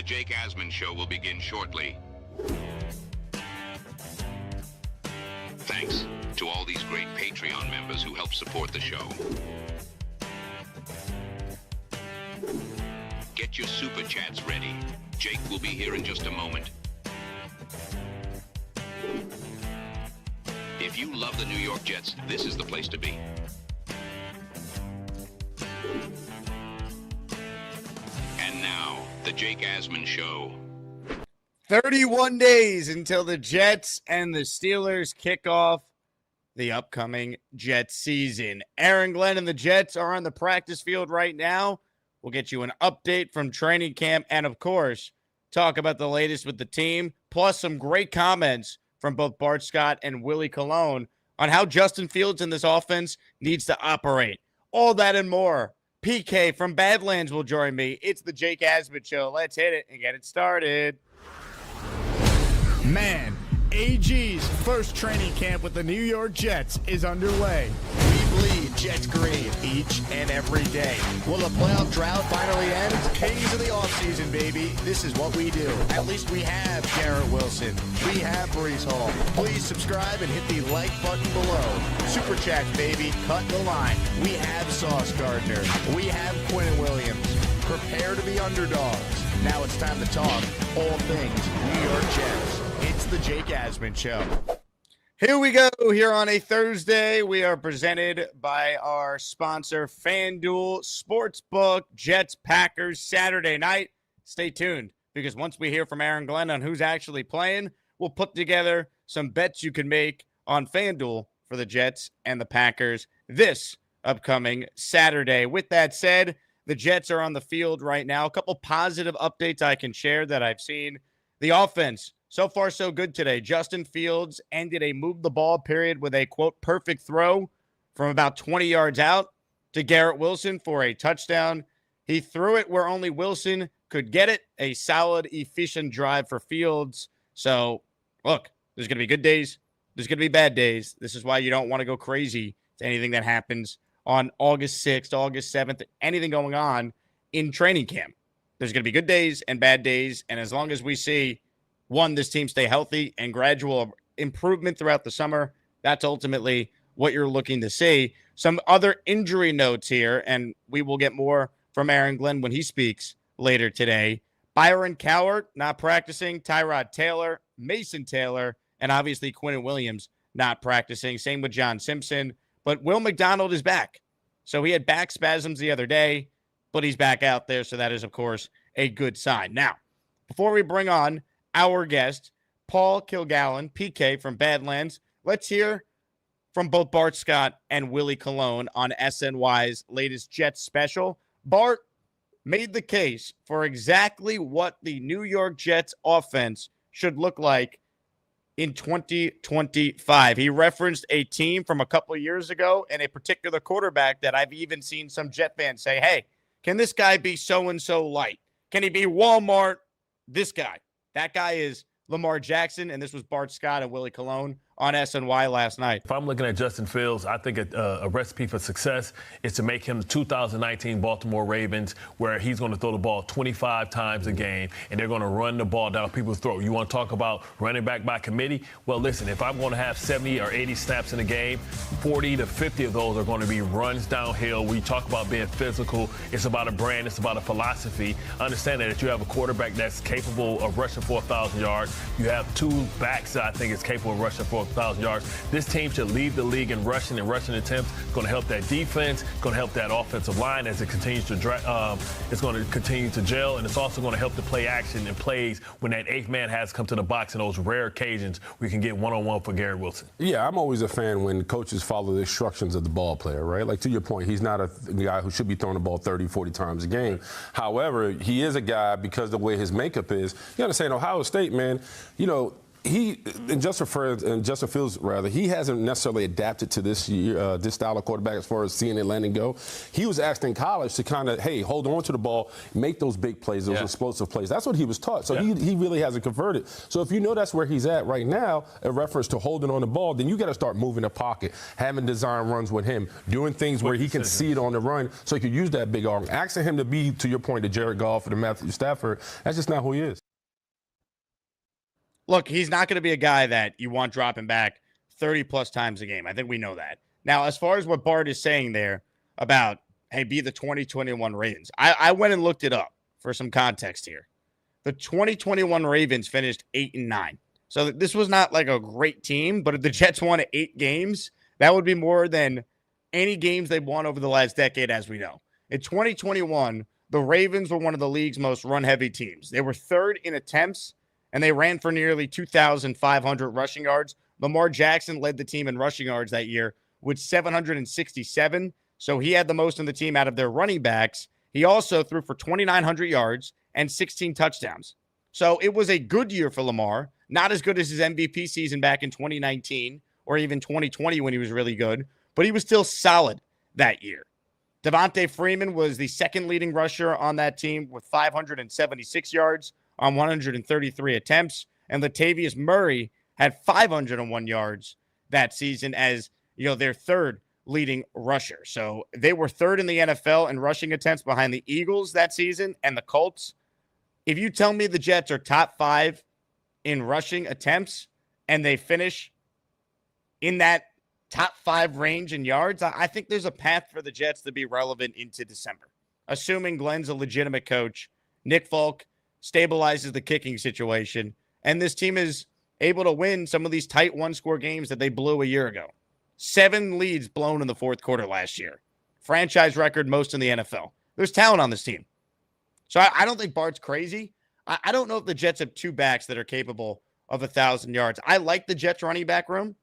The Jake Asman Show will begin shortly. Thanks to all these great Patreon members who help support the show. Get your super chats ready. Jake will be here in just a moment. If you love the New York Jets, this is the place to be. And now, the Jake Asman Show. 31 days until the Jets and the Steelers kick off the upcoming Jets season. Aaron Glenn and the Jets are on the practice field right now. We'll get you an update from training camp and, of course, talk about the latest with the team, plus some great comments from both Bart Scott and Willie Colon on how Justin Fields in this offense needs to operate. All that and more. PK from Badlands will join me. It's the Jake Asman Show. Let's hit it and get it started. Man, AG's first training camp with the New York Jets is underway. We bleed Jets green each and every day. Will the playoff drought finally end? Kings of the offseason, baby. This is what we do. At least we have Garrett Wilson. We have Breece Hall. Please subscribe and hit the like button below. Super chats, baby. Cut the line. We have Sauce Gardner. We have Quinn Williams. Prepare to be underdogs. Now it's time to talk all things New York Jets. It's the Jake Asman Show. Here we go. Here on a Thursday, we are presented by our sponsor, FanDuel Sportsbook. Jets, Packers, Saturday night. Stay tuned, because once we hear from Aaron Glenn on who's actually playing, we'll put together some bets you can make on FanDuel for the Jets and the Packers this upcoming Saturday. With that said, the Jets are on the field right now. A couple positive updates I can share that I've seen. The offense, so far so good today. Justin Fields ended a move the ball period with a, quote, perfect throw from about 20 yards out to Garrett Wilson for a touchdown. He threw it where only Wilson could get it. A solid, efficient drive for Fields. So, look, there's going to be good days. There's going to be bad days. This is why you don't want to go crazy to anything that happens on August 6th, August 7th, anything going on in training camp. There's going to be good days and bad days, and as long as we see, one, this team stay healthy and gradual improvement throughout the summer, that's ultimately what you're looking to see. Some other injury notes here, and we will get more from Aaron Glenn when he speaks later today. Byron Cowart not practicing, Tyrod Taylor, Mason Taylor, and obviously Quinn Williams not practicing. Same with John Simpson. But Will McDonald is back. So he had back spasms the other day, but he's back out there. So that is, of course, a good sign. Now, before we bring on our guest, Paul Kilgallen, PK from Badlands, let's hear from both Bart Scott and Willie Colon on SNY's latest Jets special. Bart made the case for exactly what the New York Jets offense should look like in 2025. He referenced a team from a couple of years ago and a particular quarterback that I've even seen some Jet fans say, hey, can this guy be so-and-so light? Can he be Walmart? This guy. That guy is Lamar Jackson, and this was Bart Scott and Willie Colon on SNY last night. If I'm looking at Justin Fields, I think a recipe for success is to make him the 2019 Baltimore Ravens, where he's going to throw the ball 25 times a game, and they're going to run the ball down people's throat. You want to talk about running back by committee? Well, listen, if I'm going to have 70 or 80 snaps in a game, 40 to 50 of those are going to be runs downhill. We talk about being physical. It's about a brand. It's about a philosophy. Understand that you have a quarterback that's capable of rushing for 1,000 yards. You have two backs that I think is capable of rushing for 1,000 yards. This team should lead the league in rushing and rushing attempts. It's going to help that defense. It's going to help that offensive line as it continues to it's going to continue to gel, and it's also going to help the play action and plays when that eighth man has come to the box in those rare occasions where you can get one-on-one for Garrett Wilson. Yeah, I'm always a fan when coaches follow the instructions of the ball player, right? Like, to your point, he's not a guy who should be throwing the ball 30, 40 times a game. However, he is a guy, because the way his makeup is, you understand, Ohio State, man, you know, Justin Fields, he hasn't necessarily adapted to this year, this style of quarterback as far as seeing it land and go. He was asked in college to kind of, hey, hold on to the ball, make those big plays, those explosive plays. That's what he was taught. So he really hasn't converted. So if you know that's where he's at right now, in reference to holding on the ball, then you got to start moving the pocket, having design runs with him, doing things where he can see it on the run so he can use that big arm. Asking him to be, to your point, the Jared Goff or the Matthew Stafford, that's just not who he is. Look, he's not going to be a guy that you want dropping back 30-plus times a game. I think we know that. Now, as far as what Bart is saying there about, hey, be the 2021 Ravens, I went and looked it up for some context here. The 2021 Ravens finished 8-9. So this was not like a great team, but if the Jets won 8 games, that would be more than any games they've won over the last decade, as we know. In 2021, the Ravens were one of the league's most run-heavy teams. They were third in attempts, and they ran for nearly 2,500 rushing yards. Lamar Jackson led the team in rushing yards that year with 767. So he had the most in the team out of their running backs. He also threw for 2,900 yards and 16 touchdowns. So it was a good year for Lamar. Not as good as his MVP season back in 2019 or even 2020 when he was really good, but he was still solid that year. Devontae Freeman was the second leading rusher on that team with 576 yards on 133 attempts, and Latavius Murray had 501 yards that season as, their third leading rusher. So they were third in the NFL in rushing attempts behind the Eagles that season and the Colts. If you tell me the Jets are top 5 in rushing attempts and they finish in that top 5 range in yards, I think there's a path for the Jets to be relevant into December, assuming Glenn's a legitimate coach. Nick Folk stabilizes the kicking situation, and this team is able to win some of these tight one-score games that they blew a year ago. 7 leads blown in the fourth quarter last year. Franchise record, most in the NFL. There's talent on this team. So I don't think Bart's crazy. I don't know if the Jets have 2 backs that are capable of 1,000 yards. I like the Jets running back room.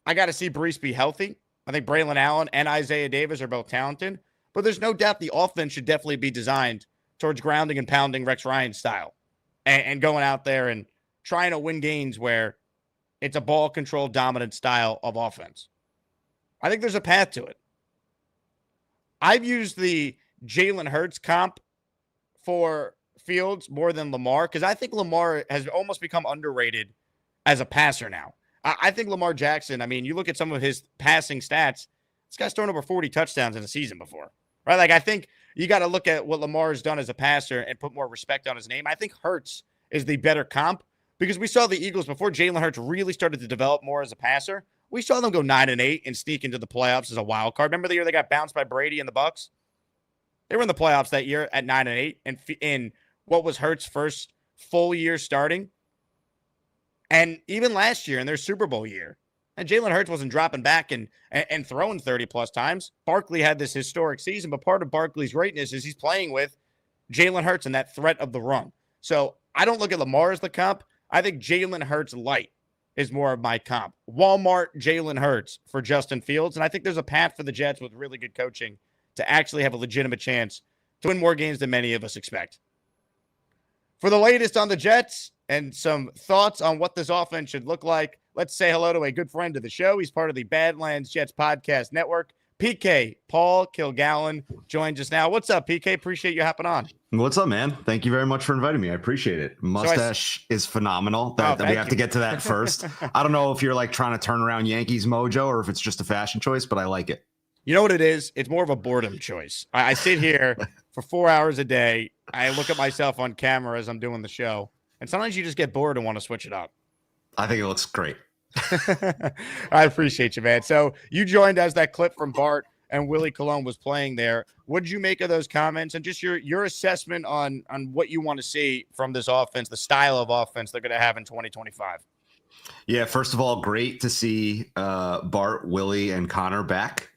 I got to see Brees be healthy. I think Braylon Allen and Isaiah Davis are both talented, but there's no doubt the offense should definitely be designed towards grounding and pounding Rex Ryan style and going out there and trying to win games where it's a ball control dominant style of offense. I think there's a path to it. I've used the Jalen Hurts comp for Fields more than Lamar because I think Lamar has almost become underrated as a passer now. I think Lamar Jackson, you look at some of his passing stats, this guy's thrown over 40 touchdowns in a season before, right? Like, I think you got to look at what Lamar has done as a passer and put more respect on his name. I think Hurts is the better comp because we saw the Eagles before Jalen Hurts really started to develop more as a passer. We saw them go 9-8 and sneak into the playoffs as a wild card. Remember the year they got bounced by Brady and the Bucs? They were in the playoffs that year at 9-8 and in what was Hurts' first full year starting. And even last year in their Super Bowl year, and Jalen Hurts wasn't dropping back and throwing 30-plus times. Barkley had this historic season, but part of Barkley's greatness is he's playing with Jalen Hurts and that threat of the run. So I don't look at Lamar as the comp. I think Jalen Hurts light is more of my comp. Walmart Jalen Hurts for Justin Fields. And I think there's a path for the Jets with really good coaching to actually have a legitimate chance to win more games than many of us expect. For the latest on the Jets and some thoughts on what this offense should look like, let's say hello to a good friend of the show. He's part of the Badlands Jets Podcast Network. PK, Paul Kilgallen, joins us now. What's up, PK? Appreciate you hopping on. What's up, man? Thank you very much for inviting me. I appreciate it. Mustache is phenomenal. We have to get to that first. I don't know if you're like trying to turn around Yankees mojo or if it's just a fashion choice, but I like it. You know what it is? It's more of a boredom choice. I sit here for 4 hours a day. I look at myself on camera as I'm doing the show. And sometimes you just get bored and want to switch it up. I think it looks great. I appreciate you, man. So you joined as that clip from Bart and Willie Colon was playing there. What did you make of those comments and just your assessment on what you want to see from this offense, the style of offense they're going to have in 2025? Yeah, first of all, great to see Bart, Willie, and Connor back.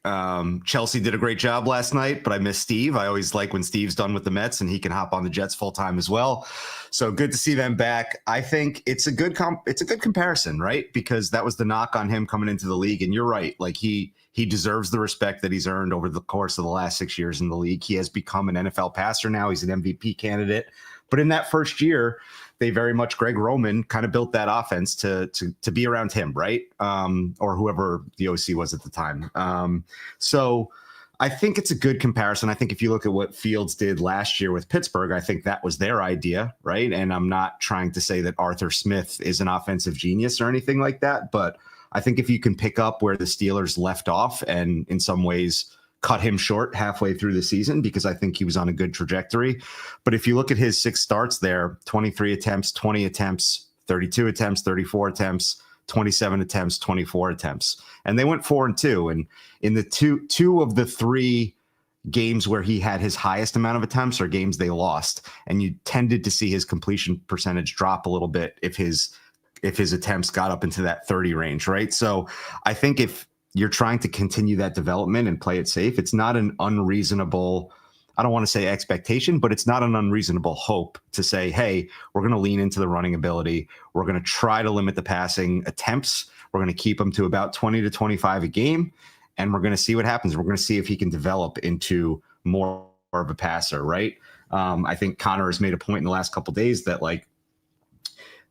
Chelsea did a great job last night, but I miss Steve. I always like when Steve's done with the Mets and he can hop on the Jets full time as well. So good to see them back. I think it's a good comparison, right? Because that was the knock on him coming into the league, and you're right. Like he deserves the respect that he's earned over the course of the last 6 years in the league. He has become an NFL passer now. He's an MVP candidate. But in that first year, they very much, Greg Roman kind of built that offense to be around him, right? Or whoever the OC was at the time. So I think it's a good comparison. I think if you look at what Fields did last year with Pittsburgh, I think that was their idea, right? And I'm not trying to say that Arthur Smith is an offensive genius or anything like that, but I think if you can pick up where the Steelers left off and in some ways cut him short halfway through the season, because I think he was on a good trajectory. But if you look at his 6 starts there, 23 attempts, 20 attempts, 32 attempts, 34 attempts, 27 attempts, 24 attempts. And they went 4-2. And in the two of the 3 games where he had his highest amount of attempts are games they lost. And you tended to see his completion percentage drop a little bit if his attempts got up into that 30 range, right? So I think if you're trying to continue that development and play it safe, it's not an unreasonable, I don't want to say expectation, but it's not an unreasonable hope to say, hey, we're going to lean into the running ability. We're going to try to limit the passing attempts. We're going to keep them to about 20 to 25 a game. And we're going to see what happens. We're going to see if he can develop into more of a passer, right? I think Connor has made a point in the last couple of days that like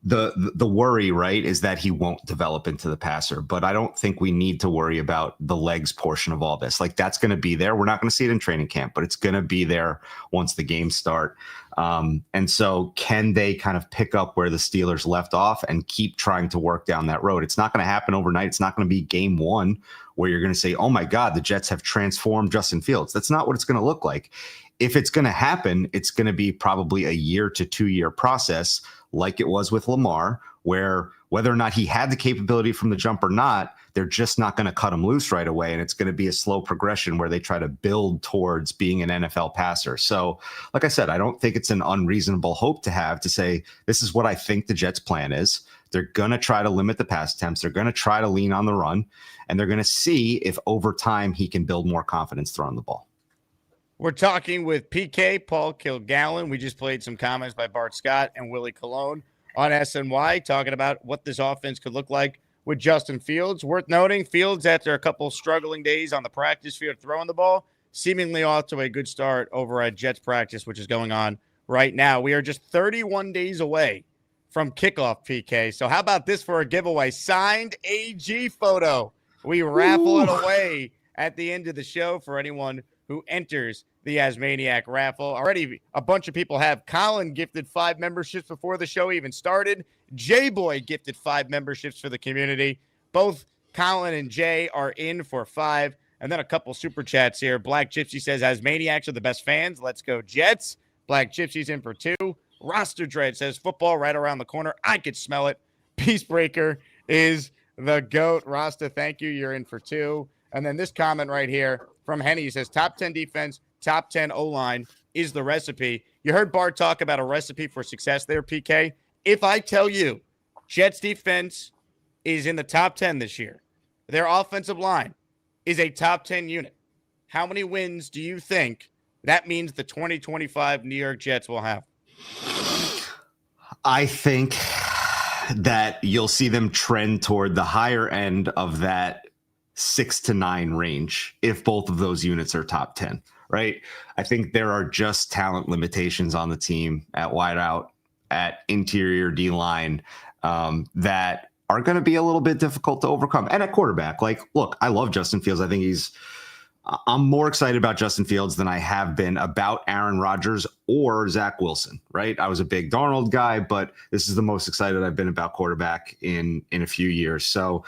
the worry, right, is that he won't develop into the passer. But I don't think we need to worry about the legs portion of all this. Like that's going to be there. We're not going to see it in training camp, but it's going to be there once the games start. And so can they kind of pick up where the Steelers left off and keep trying to work down that road? It's not going to happen overnight. It's not going to be game 1 where you're going to say, oh my God, the Jets have transformed Justin Fields. That's not what it's going to look like. If it's going to happen, it's going to be probably a 1 to 2 year process, like it was with Lamar, where whether or not he had the capability from the jump or not, they're just not going to cut him loose right away. And it's going to be a slow progression where they try to build towards being an NFL passer. So like I said, I don't think it's an unreasonable hope to have to say, this is what I think the Jets plan is. They're going to try to limit the pass attempts. They're going to try to lean on the run, and they're going to see if over time he can build more confidence throwing the ball. We're talking with PK, Paul Kilgallen. We just played some comments by Bart Scott and Willie Colon on SNY talking about what this offense could look like with Justin Fields. Worth noting, Fields, after a couple struggling days on the practice field throwing the ball, seemingly off to a good start over at Jets practice, which is going on right now. We are just 31 days away from kickoff, PK. So how about this for a giveaway? Signed AG photo. We raffle it away at the end of the show for anyone who enters the Asmaniac raffle. Already a bunch of people have. Colin gifted 5 memberships before the show even started. J-Boy gifted 5 memberships for the community. Both Colin and Jay are in for 5. And then a couple super chats here. Black Gypsy says, Asmaniacs are the best fans. Let's go Jets. Black Gypsy's in for 2. Roster Dread says, football right around the corner. I could smell it. Peacebreaker is the GOAT. Rasta, thank you. You're in for 2. And then this comment right here from Henny says, top 10 defense, top 10 O-line is the recipe. You heard Bart talk about a recipe for success there, PK. If I tell you Jets defense is in the top 10 this year, their offensive line is a top 10 unit, how many wins do you think that means the 2025 New York Jets will have? I think that you'll see them trend toward the higher end of that 6 to 9 range if both of those units are top 10, right? I think there are just talent limitations on the team at wideout, at interior D-line that are going to be a little bit difficult to overcome. And at quarterback, like, look, I love Justin Fields. I think I'm more excited about Justin Fields than I have been about Aaron Rodgers or Zach Wilson, right? I was a big Darnold guy, but this is the most excited I've been about quarterback in a few years. So,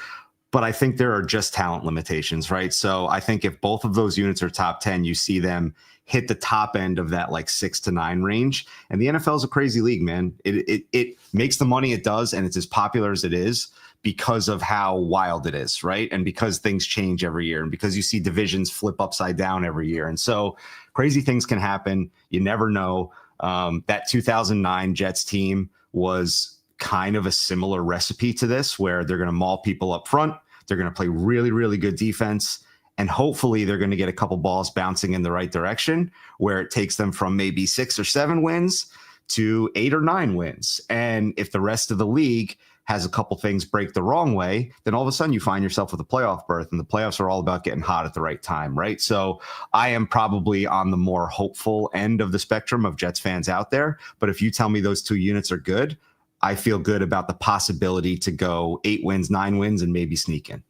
but I think there are just talent limitations, right? So I think if both of those units are top 10, you see them hit the top end of that like 6 to 9 range. And the NFL is a crazy league, man. It makes the money it does, and it's as popular as it is because of how wild it is, right? And because things change every year, and because you see divisions flip upside down every year. And so crazy things can happen. You never know. That 2009 Jets team was kind of a similar recipe to this, where they're going to maul people up front. They're going to play really, really good defense. And hopefully they're going to get a couple balls bouncing in the right direction, where it takes them from maybe 6 or 7 wins to 8 or 9 wins. And if the rest of the league has a couple things break the wrong way, then all of a sudden you find yourself with a playoff berth, and the playoffs are all about getting hot at the right time, right? So I am probably on the more hopeful end of the spectrum of Jets fans out there. But if you tell me those 2 units are good, I feel good about the possibility to go 8 wins, 9 wins, and maybe sneak in.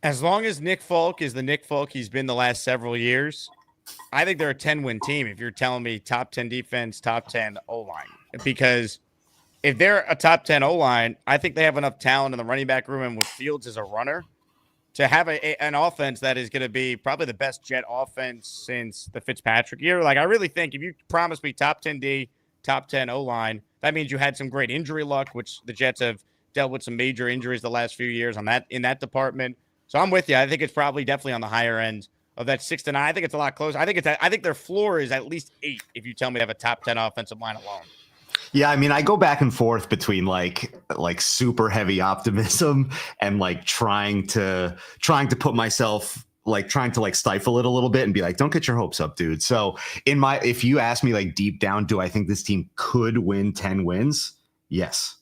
As long as Nick Folk is the Nick Folk he's been the last several years, I think they're a 10-win team if you're telling me top 10 defense, top 10 O-line. Because if they're a top 10 O-line, I think they have enough talent in the running back room and with Fields as a runner to have an offense that is going to be probably the best Jet offense since the Fitzpatrick year. Like, I really think if you promise me top 10 D, top 10 O-line, that means you had some great injury luck, which the Jets have dealt with some major injuries the last few years in that department. So I'm with you. I think it's probably definitely on the higher end of that 6 to 9. I think it's a lot closer. I think their floor is at least 8 if you tell me they have a top 10 offensive line alone. Yeah, I mean, I go back and forth between like super heavy optimism and like trying to put myself trying to stifle it a little bit and be like, don't get your hopes up, dude. So if you ask me like deep down, do I think this team could win 10 wins? Yes.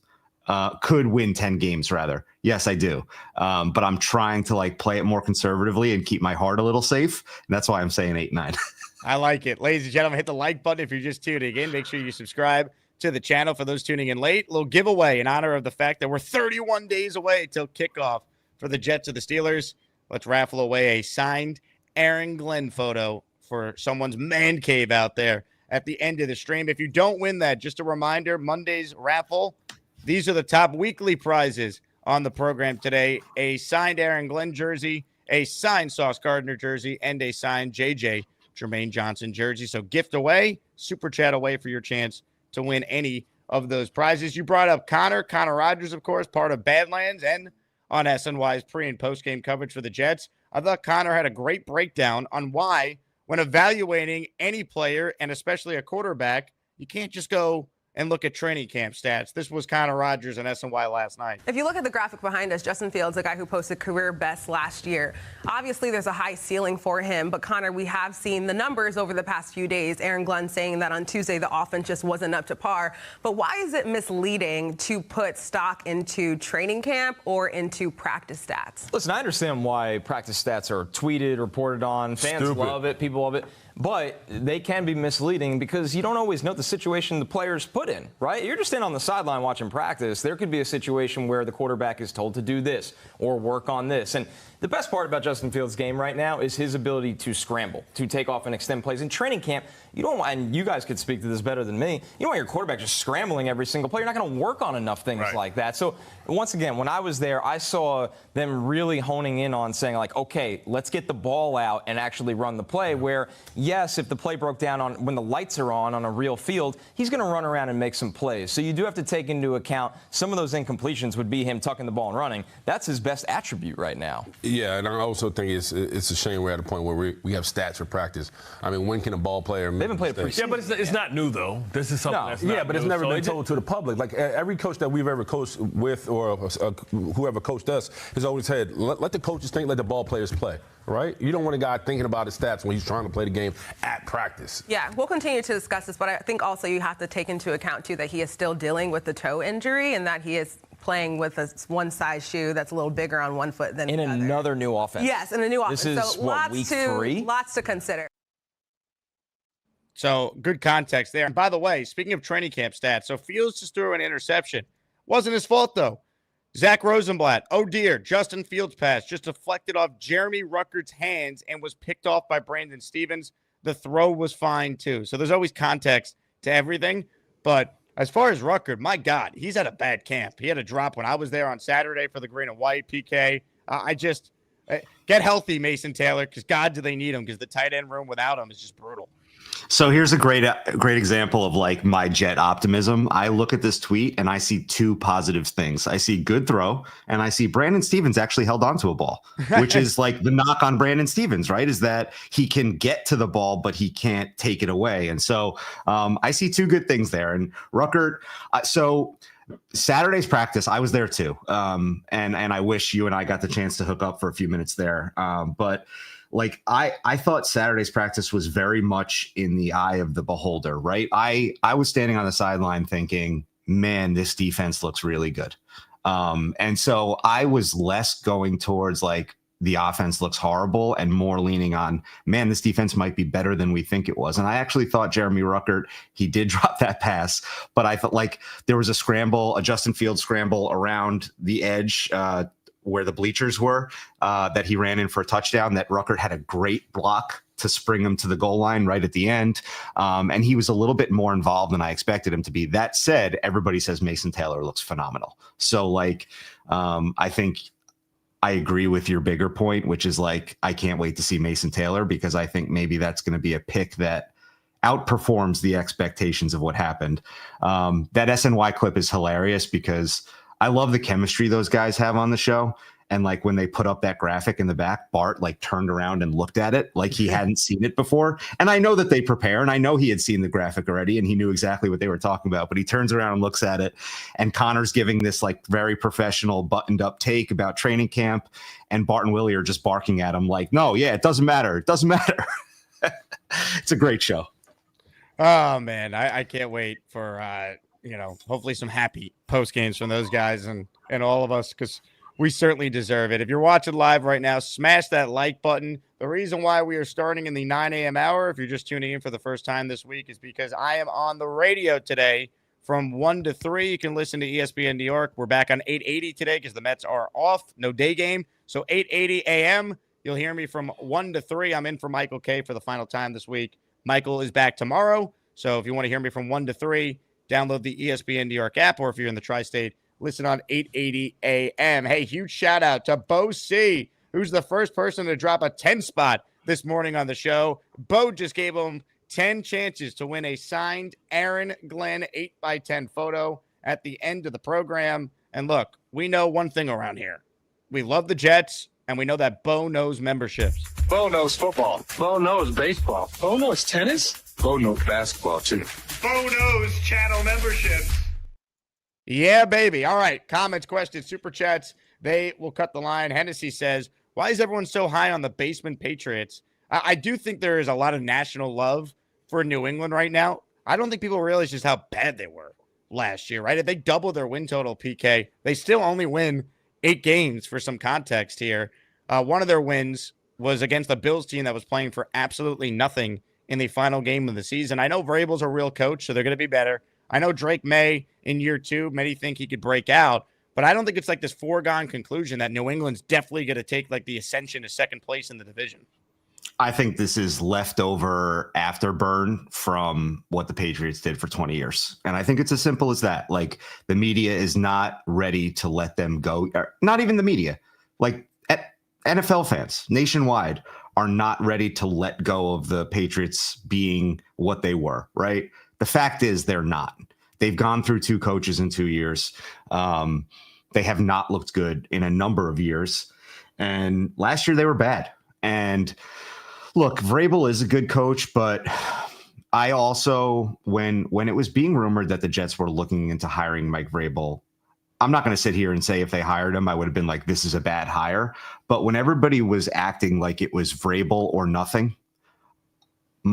Could win 10 games rather. Yes, I do. But I'm trying to play it more conservatively and keep my heart a little safe. And that's why I'm saying 8-9. I like it. Ladies and gentlemen, hit the like button if you're just tuning in. Make sure you subscribe to the channel for those tuning in late. A little giveaway in honor of the fact that we're 31 days away till kickoff for the Jets of the Steelers. Let's raffle away a signed Aaron Glenn photo for someone's man cave out there at the end of the stream. If you don't win that, just a reminder, Monday's raffle, these are the top weekly prizes on the program today. A signed Aaron Glenn jersey, a signed Sauce Gardner jersey, and a signed JJ Jermaine Johnson jersey. So gift away, super chat away for your chance to win any of those prizes. You brought up Connor Rogers, of course, part of Badlands and on SNY's pre- and post-game coverage for the Jets. I thought Connor had a great breakdown on why, when evaluating any player, and especially a quarterback, you can't just go and look at training camp stats. This was Connor Rogers and SNY last night. If you look at the graphic behind us, Justin Fields, the guy who posted career best last year, obviously there's a high ceiling for him. But Connor, we have seen the numbers over the past few days. Aaron Glenn saying that on Tuesday the offense just wasn't up to par. But why is it misleading to put stock into training camp or into practice stats? Listen, I understand why practice stats are tweeted, reported on. Fans love it. People love it. But they can be misleading because you don't always know the situation the players put in, right? You're just standing on the sideline watching practice. There could be a situation where the quarterback is told to do this or work on this. And the best part about Justin Fields' game right now is his ability to scramble, to take off and extend plays. In training camp, you don't want, and you guys could speak to this better than me, you don't want your quarterback just scrambling every single play. You're not going to work on enough things like that. So, once again, when I was there, I saw them really honing in on saying, okay, let's get the ball out and actually run the play where, yes, if the play broke down on when the lights are on a real field, he's going to run around and make some plays. So you do have to take into account some of those incompletions would be him tucking the ball and running. That's his best attribute right now. Yeah, and I also think it's a shame we're at a point where we have stats for practice. I mean, when can a ball player make mistakes? Yeah, but it's not new, though. This is something that's not Yeah, but it's never been told to the public. Like, every coach that we've ever coached with or whoever coached us has always said, let the coaches think, let the ball players play, right? You don't want a guy thinking about his stats when he's trying to play the game at practice. Yeah, we'll continue to discuss this, but I think also you have to take into account, too, that he is still dealing with the toe injury and that he is playing with a one-size shoe that's a little bigger on one foot than the other. In another new offense. Yes, in a new offense. This is, week 3? Lots to consider. So, good context there. And by the way, speaking of training camp stats, so Fields just threw an interception. Wasn't his fault, though. Zach Rosenblatt, oh dear, Justin Fields' pass just deflected off Jeremy Ruckert's hands and was picked off by Brandon Stevens. The throw was fine, too. So there's always context to everything. But as far as Ruckert, my God, he's had a bad camp. He had a drop when I was there on Saturday for the green and white PK. Get healthy, Mason Taylor, because God, do they need him, because the tight end room without him is just brutal. So here's a great example of my Jet optimism. I look at this tweet and I see 2 positive things. I see good throw and I see Brandon Stevens actually held onto a ball, which is the knock on Brandon Stevens, right? Is that he can get to the ball, but he can't take it away. And so I see 2 good things there. And Ruckert, so Saturday's practice, I was there too. And I wish you and I got the chance to hook up for a few minutes there. But I thought Saturday's practice was very much in the eye of the beholder, right? I was standing on the sideline thinking, man, this defense looks really good. And so I was less going towards the offense looks horrible and more leaning on, man, this defense might be better than we think it was. And I actually thought Jeremy Ruckert, he did drop that pass, but I felt like there was a Justin Fields scramble around the edge where the bleachers were that he ran in for a touchdown that Ruckert had a great block to spring him to the goal line right at the end. And he was a little bit more involved than I expected him to be. That said, everybody says Mason Taylor looks phenomenal. So I think I agree with your bigger point, which is I can't wait to see Mason Taylor, because I think maybe that's going to be a pick that outperforms the expectations of what happened. That SNY clip is hilarious because I love the chemistry those guys have on the show. And when they put up that graphic in the back, Bart turned around and looked at it like he hadn't seen it before. And I know that they prepare, and I know he had seen the graphic already and he knew exactly what they were talking about, but he turns around and looks at it, and Connor's giving this very professional buttoned up take about training camp, and Bart and Willie are just barking at him no, yeah, it doesn't matter. It doesn't matter. It's a great show. Oh man. I can't wait for, hopefully some happy post games from those guys and all of us, because we certainly deserve it. If you're watching live right now, smash that like button. The reason why we are starting in the 9 a.m. hour, if you're just tuning in for the first time this week, is because I am on the radio today from 1 to 3. You can listen to ESPN New York. We're back on 880 today because the Mets are off. No day game. So 8:80 a.m., you'll hear me from 1 to 3. I'm in for Michael K for the final time this week. Michael is back tomorrow. So if you want to hear me from 1 to 3, download the ESPN New York app, or if you're in the tri-state, listen on 880 a.m. Hey, huge shout out to Bo C, who's the first person to drop a 10 spot this morning on the show. Bo just gave him 10 chances to win a signed Aaron Glenn 8x10 photo at the end of the program. And look, we know one thing around here. We love the Jets, and we know that Bo knows memberships. Bo knows football. Bo knows baseball. Bo knows tennis. Bo knows basketball, too. Bo knows channel memberships. Yeah, baby. All right. Comments, questions, super chats. They will cut the line. Hennessy says, why is everyone so high on the basement Patriots? I do think there is a lot of national love for New England right now. I don't think people realize just how bad they were last year, right? If they double their win total, PK, they still only win 8 games for some context here. One of their wins was against the Bills team that was playing for absolutely nothing in the final game of the season. I know Vrabel's a real coach, so they're going to be better. I know Drake May in year 2, many think he could break out, but I don't think it's this foregone conclusion that New England's definitely going to take the ascension to second place in the division. I think this is leftover afterburn from what the Patriots did for 20 years. And I think it's as simple as that. The media is not ready to let them go. Not even the media. NFL fans nationwide are not ready to let go of the Patriots being what they were, right? The fact is they're not. They've gone through 2 coaches in 2 years. They have not looked good in a number of years. And last year they were bad. And look, Vrabel is a good coach, but I also, when it was being rumored that the Jets were looking into hiring Mike Vrabel, I'm not going to sit here and say if they hired him, I would have been this is a bad hire. But when everybody was acting like it was Vrabel or nothing,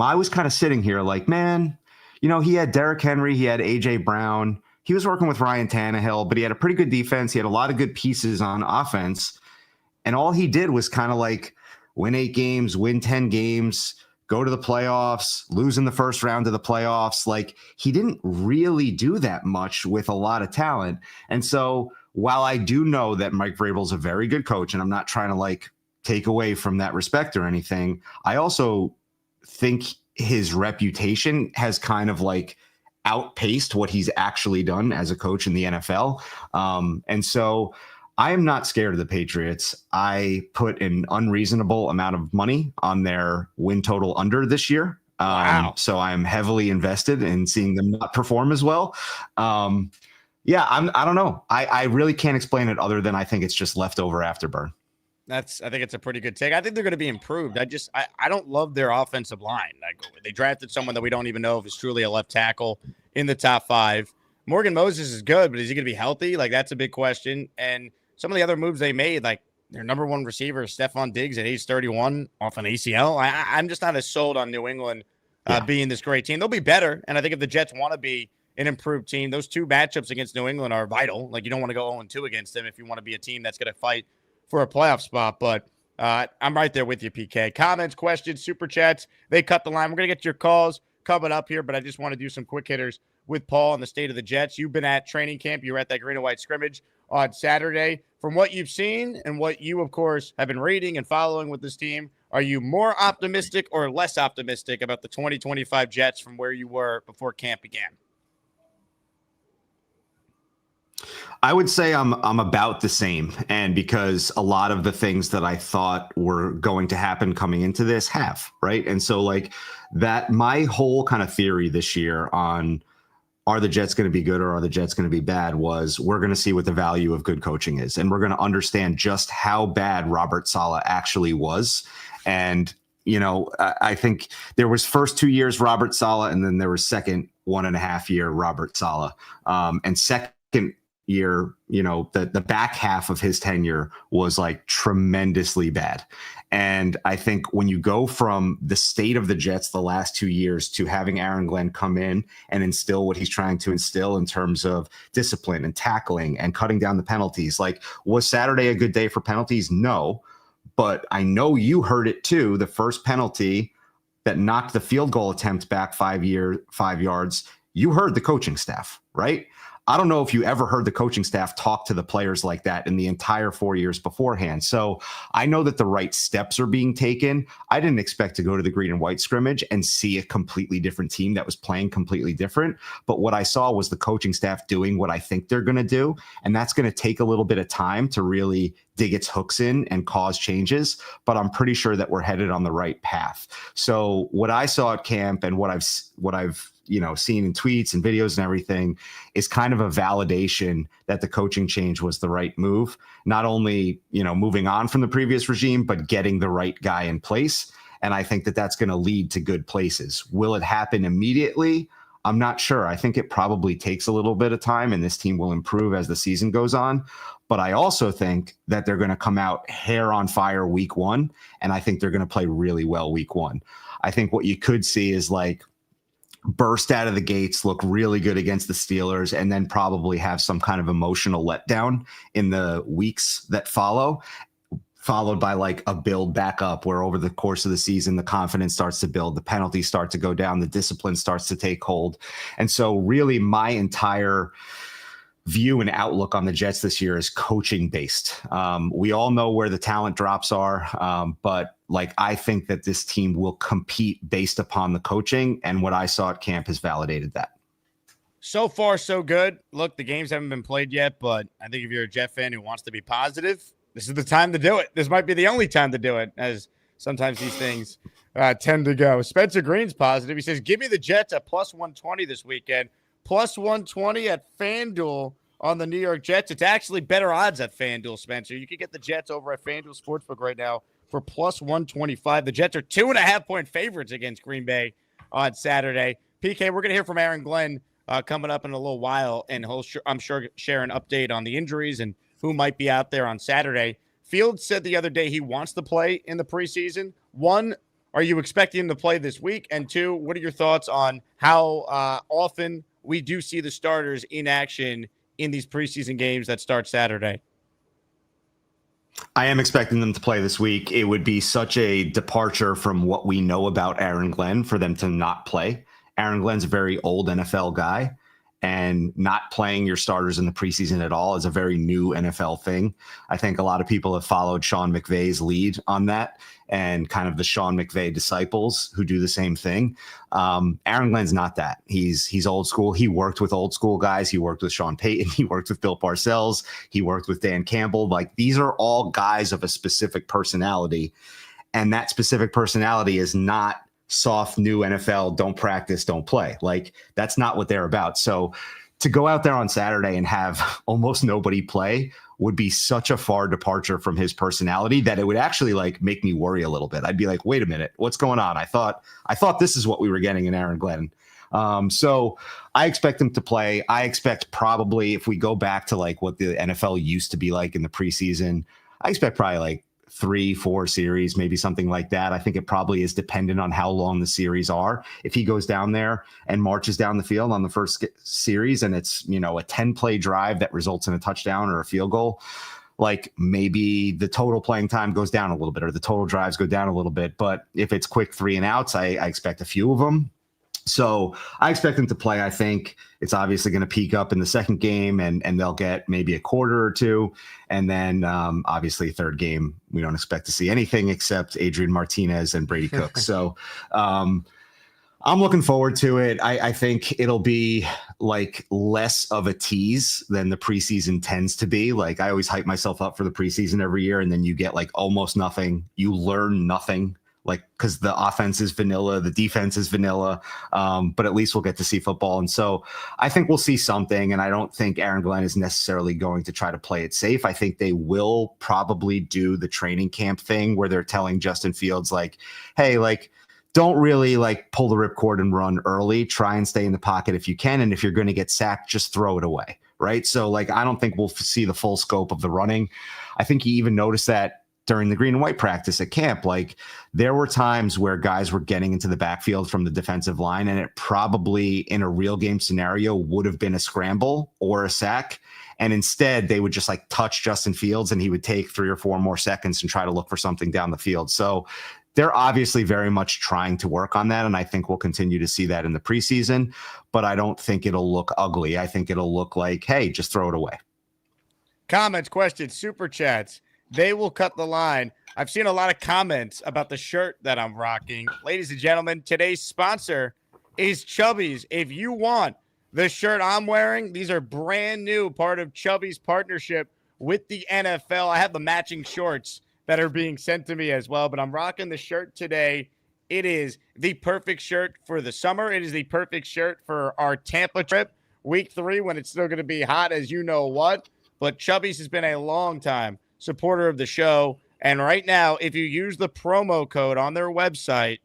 I was kind of sitting here man, he had Derrick Henry, he had A.J. Brown. He was working with Ryan Tannehill, but he had a pretty good defense. He had a lot of good pieces on offense. And all he did was kind of win 8 games, win 10 games, go to the playoffs, lose in the first round of the playoffs. He didn't really do that much with a lot of talent. And so while I do know that Mike Vrabel's a very good coach, and I'm not trying to take away from that respect or anything, I also think his reputation has kind of outpaced what he's actually done as a coach in the NFL. And so I am not scared of the Patriots. I put an unreasonable amount of money on their win total under this year. Wow. So I'm heavily invested in seeing them not perform as well. I don't know. I really can't explain it other than I think it's just leftover afterburn. I think it's a pretty good take. I think they're going to be improved. I don't love their offensive line. They drafted someone that we don't even know if is truly a left tackle in the top 5. Morgan Moses is good, but is he going to be healthy? That's a big question. And some of the other moves they made, their number 1 receiver, Stephon Diggs, at age 31 off an ACL. I'm just not as sold on New England being this great team. They'll be better. And I think if the Jets want to be an improved team, those 2 matchups against New England are vital. You don't want to go 0-2 against them if you want to be a team that's going to fight for a playoff spot. But I'm right there with you, PK. Comments, questions, super chats, they cut the line. We're going to get your calls coming up here, but I just want to do some quick hitters with Paul on the state of the Jets. You've been at training camp. You were at that green and white scrimmage on Saturday. From what you've seen and what you, of course, have been reading and following with this team, are you more optimistic or less optimistic about the 2025 Jets from where you were before camp began? I would say I'm about the same. And because a lot of the things that I thought were going to happen coming into this have, right? And so like that, my whole kind of theory this year on are the Jets going to be good or are the Jets going to be bad was we're going to see what the value of good coaching is. And we're going to understand just how bad Robert Saleh actually was. And, you know, I think there was first 2 years Robert Saleh, and then there was second 1.5 year Robert Saleh. And second year, you know, the back half of his tenure was like tremendously bad. And I think when you go from the state of the Jets the last 2 years to having Aaron Glenn come in and instill what he's trying to instill in terms of discipline and tackling and cutting down the penalties, like, was Saturday a good day for penalties? No, but I know you heard it too. The first penalty that knocked the field goal attempt back 5 yards, you heard the coaching staff, right? I don't know if you ever heard the coaching staff talk to the players like that in the entire 4 years beforehand. So I know that the right steps are being taken. I didn't expect to go to the green and white scrimmage and see a completely different team that was playing completely different. But what I saw was the coaching staff doing what I think they're going to do. And that's going to take a little bit of time to really dig its hooks in and cause changes. But I'm pretty sure that we're headed on the right path. So what I saw at camp and what I've seen in tweets and videos and everything is kind of a validation that the coaching change was the right move. Not only, moving on from the previous regime, but getting the right guy in place. And I think that that's going to lead to good places. Will it happen immediately? I'm not sure. I think it probably takes a little bit of time and this team will improve as the season goes on. But I also think that they're going to come out hair on fire week one. And I think they're going to play really well week one. I think what you could see is like burst out of the gates, look really good against the Steelers, and then probably have some kind of emotional letdown in the weeks that follow, followed by like a build back up where over the course of the season, the confidence starts to build, the penalties start to go down, the discipline starts to take hold. And so really my entire view and outlook on the Jets this year is coaching based. We all know where the talent drops are, but I think that this team will compete based upon the coaching, and what I saw at camp has validated that. So far, so good. Look, the games haven't been played yet, but I think if you're a Jet fan who wants to be positive, this is the time to do it. This might be the only time to do it, as sometimes these things tend to go. Spencer Green's positive. He says, give me the Jets at plus 120 this weekend. Plus 120 at FanDuel on the New York Jets. It's actually better odds at FanDuel, Spencer. You can get the Jets over at FanDuel Sportsbook right now for plus 125. The Jets are 2.5-point favorites against Green Bay on Saturday. PK, we're going to hear from Aaron Glenn coming up in a little while, and he'll, I'm sure, share an update on the injuries and who might be out there on Saturday. Fields said the other day he wants to play in the preseason. One, are you expecting him to play this week? And two, what are your thoughts on how often we do see the starters in action in these preseason games that start Saturday? I am expecting them to play this week. It would be such a departure from what we know about Aaron Glenn for them to not play. Aaron Glenn's a very old NFL guy, and not playing your starters in the preseason at all is a very new NFL thing. I think a lot of people have followed Sean McVay's lead on that, and kind of the Sean McVay disciples who do the same thing. Aaron Glenn's not that. He's old school. He worked with old school guys. He worked with Sean Payton. He worked with Bill Parcells. He worked with Dan Campbell. These are all guys of a specific personality, and that specific personality is not soft, new NFL, don't practice, don't play. That's not what they're about. So to go out there on Saturday and have almost nobody play would be such a far departure from his personality that it would actually make me worry a little bit. I'd be like, wait a minute, what's going on? I thought this is what we were getting in Aaron Glenn. So I expect him to play. I expect probably, if we go back to what the NFL used to be like in the preseason, I expect probably 3-4 series, maybe something like that. I think it probably is dependent on how long the series are. If he goes down there and marches down the field on the first series and it's, a 10-play drive that results in a touchdown or a field goal, like maybe the total playing time goes down a little bit or the total drives go down a little bit. But if it's quick 3 and outs, I expect a few of them. So I expect them to play. I think it's obviously going to peak up in the second game and they'll get maybe a quarter or two. And then obviously third game, we don't expect to see anything except Adrian Martinez and Brady Cook. So I'm looking forward to it. I think it'll be like less of a tease than the preseason tends to be. Like I always hype myself up for the preseason every year. And then you get like almost nothing. You learn nothing. Like, because the offense is vanilla, the defense is vanilla, but at least we'll get to see football. And so I think we'll see something, and I don't think Aaron Glenn is necessarily going to try to play it safe. I think they will probably do the training camp thing where they're telling Justin Fields, like, hey, like, don't really like pull the ripcord and run early. Try and stay in the pocket if you can. And if you're going to get sacked, just throw it away, right? So, like, I don't think we'll see the full scope of the running. I think you even noticed that during the green and white practice at camp. Like there were times where guys were getting into the backfield from the defensive line, and it probably in a real game scenario would have been a scramble or a sack. And instead they would just like touch Justin Fields and he would take 3 or 4 more seconds and try to look for something down the field. So they're obviously very much trying to work on that. And I think we'll continue to see that in the preseason, but I don't think it'll look ugly. I think it'll look like, hey, just throw it away. Comments, questions, super chats. They will cut the line. I've seen a lot of comments about the shirt that I'm rocking. Ladies and gentlemen, today's sponsor is Chubby's. If you want the shirt I'm wearing, these are brand new, part of Chubby's partnership with the NFL. I have the matching shorts that are being sent to me as well, but I'm rocking the shirt today. It is the perfect shirt for the summer. It is the perfect shirt for our Tampa trip, week 3, when it's still going to be hot as you know what. But Chubby's has been a long time supporter of the show. And right now, if you use the promo code on their website,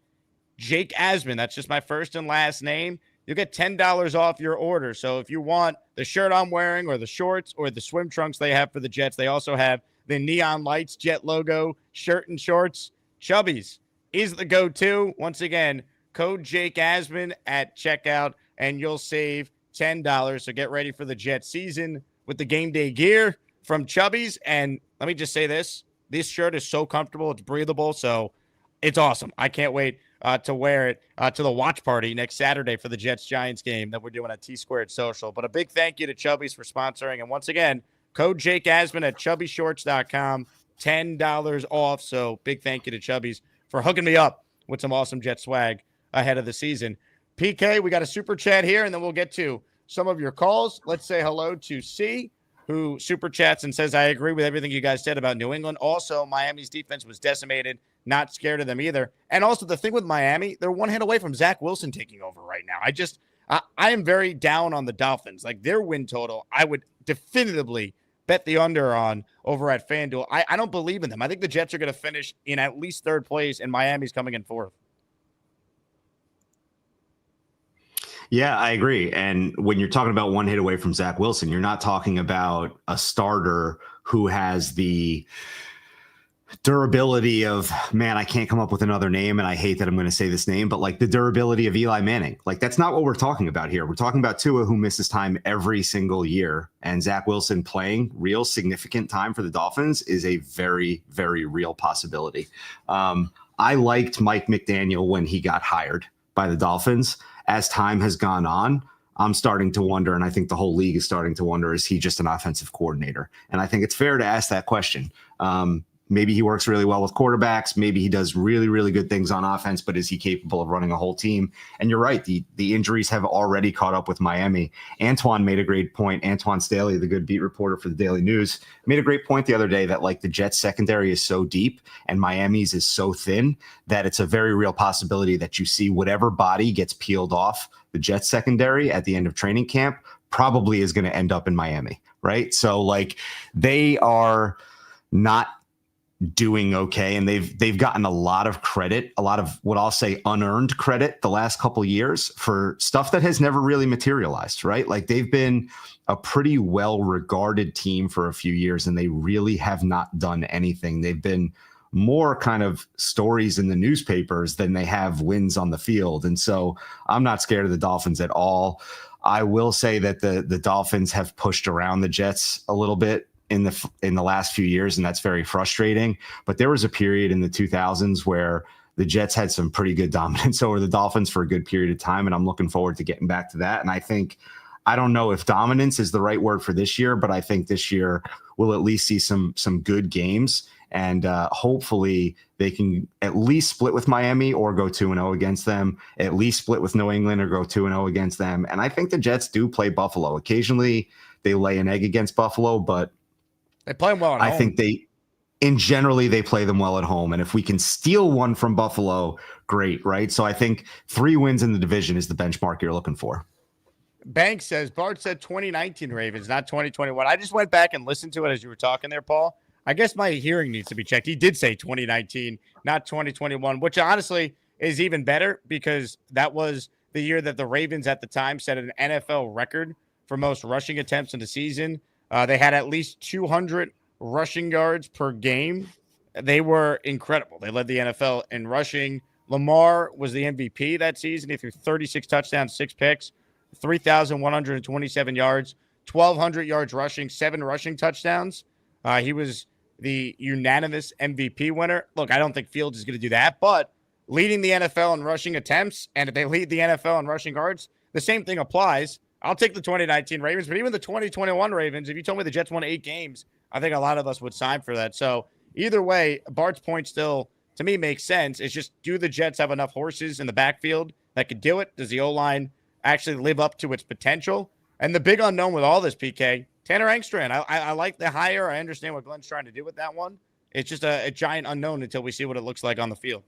Jake Asman, that's just my first and last name, you'll get $10 off your order. So if you want the shirt I'm wearing or the shorts or the swim trunks they have for the Jets, they also have the Neon Lights Jet logo shirt and shorts. Chubby's is the go-to. Once again, code Jake Asman at checkout, and you'll save $10. So get ready for the Jet season with the game day gear from Chubby's. And let me just say this shirt is so comfortable. It's breathable. So it's awesome. I can't wait to wear it to the watch party next Saturday for the Jets-Giants game that we're doing at T-Squared Social. But a big thank you to Chubby's for sponsoring. And once again, code Jake Asman at chubbyshorts.com, $10 off. So big thank you to Chubby's for hooking me up with some awesome Jet swag ahead of the season. PK, we got a super chat here, and then we'll get to some of your calls. Let's say hello to C, who super chats and says, I agree with everything you guys said about New England. Also, Miami's defense was decimated. Not scared of them either. And also the thing with Miami, they're one hit away from Zach Wilson taking over right now. I am very down on the Dolphins. Like their win total, I would definitively bet the under on over at FanDuel. I don't believe in them. I think the Jets are going to finish in at least 3rd place, and Miami's coming in 4th. Yeah, I agree. And when you're talking about one hit away from Zach Wilson, you're not talking about a starter who has the durability of, man, I can't come up with another name, and I hate that I'm going to say this name, but like the durability of Eli Manning. Like that's not what we're talking about here. We're talking about Tua, who misses time every single year, and Zach Wilson playing real significant time for the Dolphins is a very, very real possibility. I liked Mike McDaniel when he got hired by the Dolphins. As time has gone on, I'm starting to wonder, and I think the whole league is starting to wonder, is he just an offensive coordinator? And I think it's fair to ask that question. Maybe he works really well with quarterbacks. Maybe he does really, really good things on offense, but is he capable of running a whole team? And you're right. The injuries have already caught up with Miami. Antoine made a great point. Antoine Staley, the good beat reporter for the Daily News, made a great point the other day that like the Jets secondary is so deep and Miami's is so thin that it's a very real possibility that you see whatever body gets peeled off the Jets secondary at the end of training camp probably is going to end up in Miami, right? So like they are not doing okay, and they've gotten a lot of credit, a lot of what I'll say unearned credit the last couple years for stuff that has never really materialized, right? Like they've been a pretty well-regarded team for a few years, and they really have not done anything. They've been more kind of stories in the newspapers than they have wins on the field. And so I'm not scared of the Dolphins at all. I will say that the Dolphins have pushed around the Jets a little bit in the last few years, and that's very frustrating. But there was a period in the 2000s where the Jets had some pretty good dominance over the Dolphins for a good period of time, and I'm looking forward to getting back to that. And I don't know if dominance is the right word for this year, but I think this year we'll at least see some good games, and hopefully they can at least split with Miami or go 2-0 against them, at least split with New England or go 2-0 against them. And I think the Jets do play Buffalo. Occasionally they lay an egg against Buffalo, but they play them well at home. I think generally they play them well at home. And if we can steal one from Buffalo, great, right? So I think 3 wins in the division is the benchmark you're looking for. Banks says, Bart said 2019 Ravens, not 2021. I just went back and listened to it as you were talking there, Paul. I guess my hearing needs to be checked. He did say 2019, not 2021, which honestly is even better because that was the year that the Ravens at the time set an NFL record for most rushing attempts in the season. They had at least 200 rushing yards per game. They were incredible. They led the NFL in rushing. Lamar was the MVP that season. He threw 36 touchdowns, 6 picks, 3,127 yards, 1,200 yards rushing, 7 rushing touchdowns. He was the unanimous MVP winner. Look, I don't think Fields is going to do that, but leading the NFL in rushing attempts, and if they lead the NFL in rushing yards, the same thing applies. I'll take the 2019 Ravens, but even the 2021 Ravens, if you told me the Jets won 8 games, I think a lot of us would sign for that. So either way, Bart's point still, to me, makes sense. It's just, do the Jets have enough horses in the backfield that could do it? Does the O-line actually live up to its potential? And the big unknown with all this, PK, Tanner Engstrand. I like the hire. I understand what Glenn's trying to do with that one. It's just a giant unknown until we see what it looks like on the field.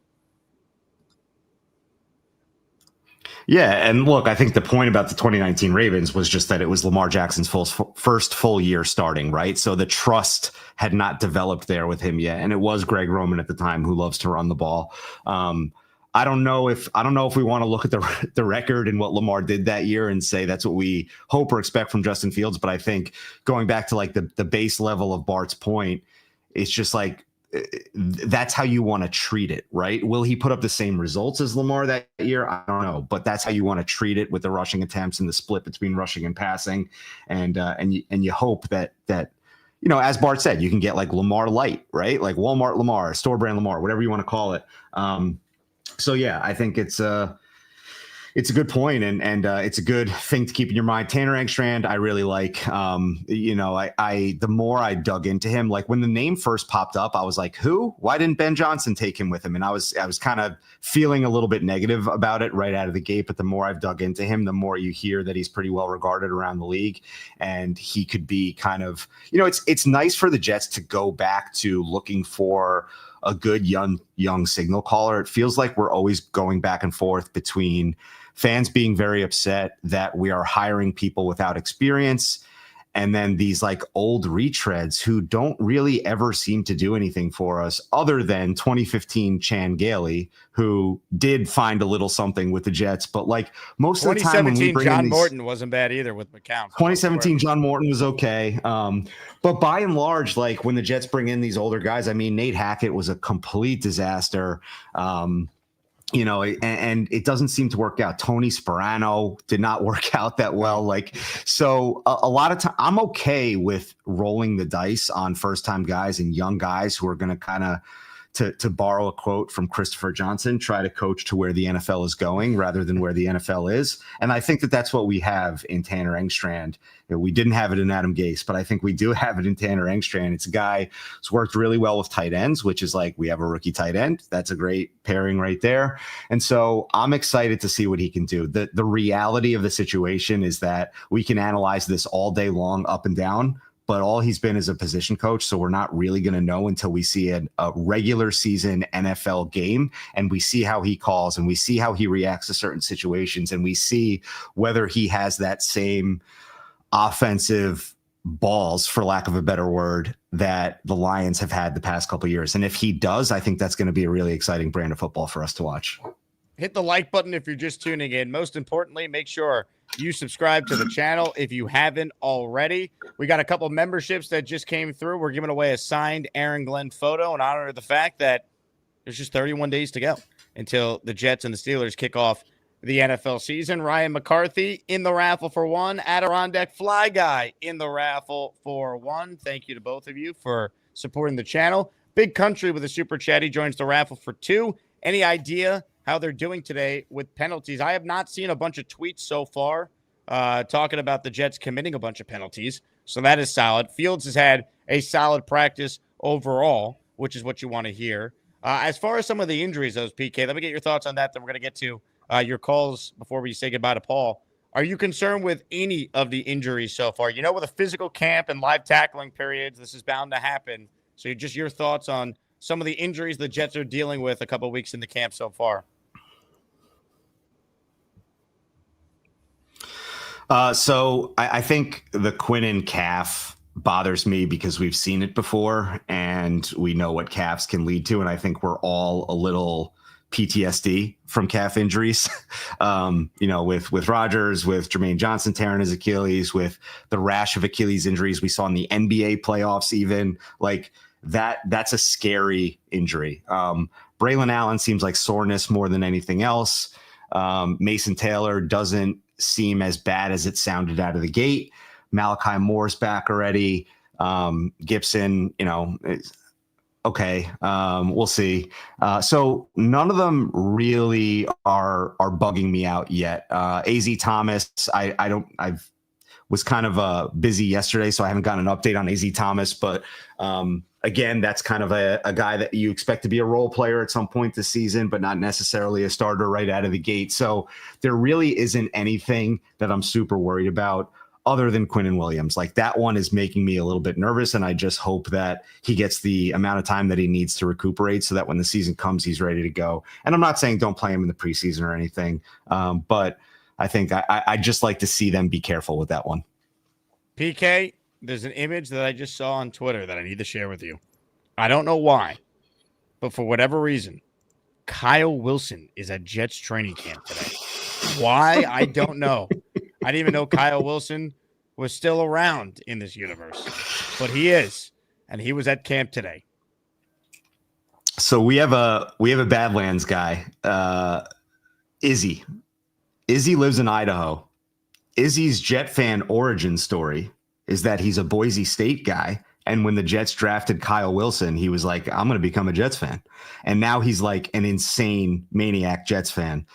Yeah, and look, I think the point about the 2019 Ravens was just that it was Lamar Jackson's first full year starting, right? So the trust had not developed there with him yet, and it was Greg Roman at the time who loves to run the ball. I don't know if we want to look at the record and what Lamar did that year and say that's what we hope or expect from Justin Fields. But I think going back to like the base level of Bart's point, it's just like that's how you want to treat it, right? Will he put up the same results as Lamar that year? I don't know, but that's how you want to treat it with the rushing attempts and the split between rushing and passing, and you hope that as Bart said, you can get like Lamar light, right? Like Walmart Lamar, store brand Lamar, whatever you want to call it. So yeah, I think it's a good point, and it's a good thing to keep in your mind. Tanner Engstrand, I really like. The more I dug into him, like when the name first popped up, I was like, who? Why didn't Ben Johnson take him with him? And I was kind of feeling a little bit negative about it right out of the gate. But the more I've dug into him, the more you hear that he's pretty well regarded around the league, and he could be kind of, it's nice for the Jets to go back to looking for a good young signal caller. It feels like we're always going back and forth between fans being very upset that we are hiring people without experience, and then these like old retreads who don't really ever seem to do anything for us other than 2015 Chan Gailey, who did find a little something with the Jets. But like most of the time when we bring John Morton wasn't bad either with McCown. 2017 John Morton was okay. But by and large, like when the Jets bring in these older guys, I mean, Nate Hackett was a complete disaster. And it doesn't seem to work out. Tony Sperano did not work out that well. Like, so a lot of time I'm okay with rolling the dice on first time guys and young guys who are going to kind of, to borrow a quote from Christopher Johnson, try to coach to where the NFL is going rather than where the NFL is. And I think that that's what we have in Tanner Engstrand. We didn't have it in Adam Gase, but I think we do have it in Tanner Engstrand. It's a guy who's worked really well with tight ends, which is like, we have a rookie tight end. That's a great pairing right there. And so I'm excited to see what he can do. The reality of the situation is that we can analyze this all day long, up and down, but all he's been is a position coach. So we're not really going to know until we see a regular season NFL game, and we see how he calls, and we see how he reacts to certain situations, and we see whether he has that same offensive balls, for lack of a better word, that the Lions have had the past couple of years. And if he does, I think that's going to be a really exciting brand of football for us to watch. Hit the like button if you're just tuning in. Most importantly, make sure you subscribe to the channel if you haven't already. We got a couple memberships that just came through. We're giving away a signed Aaron Glenn photo in honor of the fact that there's just 31 days to go until the Jets and the Steelers kick off the NFL season. Ryan McCarthy in the raffle for 1. Adirondack Fly Guy in the raffle for 1. Thank you to both of you for supporting the channel. Big Country with a super chat. He joins the raffle for 2. Any idea how they're doing today with penalties? I have not seen a bunch of tweets so far talking about the Jets committing a bunch of penalties. So that is solid. Fields has had a solid practice overall, which is what you want to hear. As far as some of the injuries, those PK, let me get your thoughts on that. Then we're going to get to your calls before we say goodbye to Paul. Are you concerned with any of the injuries so far? You know, with a physical camp and live tackling periods, this is bound to happen. So just your thoughts on some of the injuries the Jets are dealing with a couple of weeks in the camp so far. So I think the Quinnen calf bothers me because we've seen it before and we know what calves can lead to. And I think we're all a little PTSD from calf injuries, with Rodgers, with Jermaine Johnson tearing his Achilles, with the rash of Achilles injuries we saw in the NBA playoffs, even like that's a scary injury. Braylon Allen seems like soreness more than anything else. Mason Taylor doesn't seem as bad as it sounded out of the gate. Malachi Moore's back already. Gibson, okay. We'll see. So none of them really are bugging me out yet. AZ Thomas, I was kind of busy yesterday, so I haven't gotten an update on AZ Thomas, but again, that's kind of a guy that you expect to be a role player at some point this season, but not necessarily a starter right out of the gate. So there really isn't anything that I'm super worried about other than Quinnen Williams. Like that one is making me a little bit nervous, and I just hope that he gets the amount of time that he needs to recuperate so that when the season comes, he's ready to go. And I'm not saying don't play him in the preseason or anything, but I think I just like to see them be careful with that one. PK, there's an image that I just saw on Twitter that I need to share with you. I don't know why, but for whatever reason, Kyle Wilson is at Jets training camp today. Why? I don't know. I didn't even know Kyle Wilson was still around in this universe, but he is, and he was at camp today. So we have a Badlands guy, Izzy. Izzy lives in Idaho. Izzy's Jet fan origin story is that he's a Boise State guy. And when the Jets drafted Kyle Wilson, he was like, I'm going to become a Jets fan. And now he's like an insane maniac Jets fan.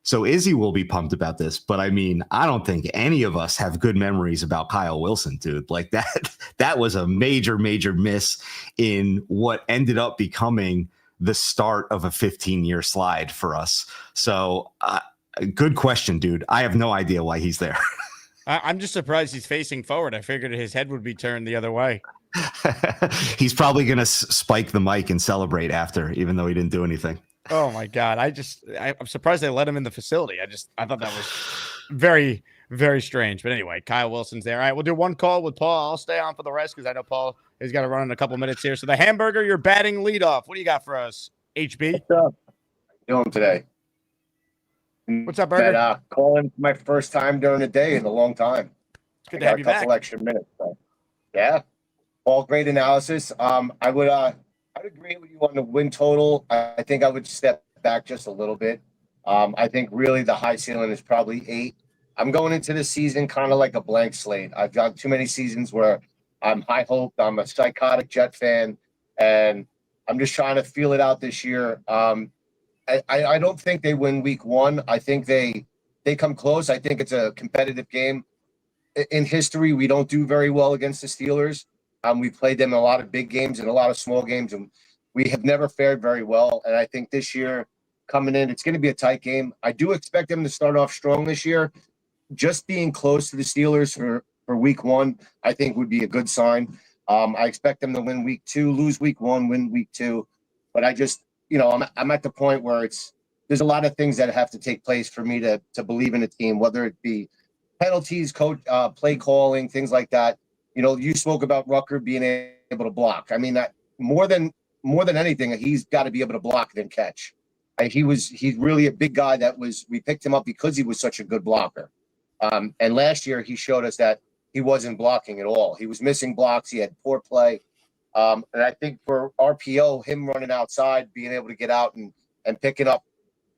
So Izzy will be pumped about this. But I mean, I don't think any of us have good memories about Kyle Wilson, dude. Like that was a major, major miss in what ended up becoming the start of a 15-year slide for us. So good question, dude. I have no idea why he's there. I'm just surprised he's facing forward. I figured his head would be turned the other way. He's probably going to spike the mic and celebrate after, even though he didn't do anything. Oh my God. I'm surprised they let him in the facility. I thought that was very, very strange. But anyway, Kyle Wilson's there. All right, we'll do one call with Paul. I'll stay on for the rest because I know Paul has got to run in a couple minutes here. So the Hamburger, you're batting leadoff. What do you got for us, HB? What's up? How you doing today? What's up, Burger? Calling my first time during the day in a long time. It's good to have you back. A couple extra minutes. So. Yeah. Paul, great analysis. I would agree with you on the win total. I think I would step back just a little bit. I think really the high ceiling is probably 8. I'm going into the season kind of like a blank slate. I've done too many seasons where I'm high hoped. I'm a psychotic Jet fan, and I'm just trying to feel it out this year. I don't think they win week 1. I think they come close. I think it's a competitive game. In history, we don't do very well against the Steelers. We played them in a lot of big games and a lot of small games, and we have never fared very well. And I think this year coming in, it's going to be a tight game. I do expect them to start off strong this year. Just being close to the Steelers for week 1, I think would be a good sign. I expect them to win week 2, lose week 1, win week 2. But I just, I'm at the point where there's a lot of things that have to take place for me to believe in a team, whether it be penalties, coach, play calling, things like that. You spoke about Rucker being able to block. I mean, that more than anything, he's got to be able to block than catch. He's really a big guy we picked him up because he was such a good blocker. And last year he showed us that he wasn't blocking at all. He was missing blocks. He had poor play. And I think for RPO, him running outside, being able to get out and picking up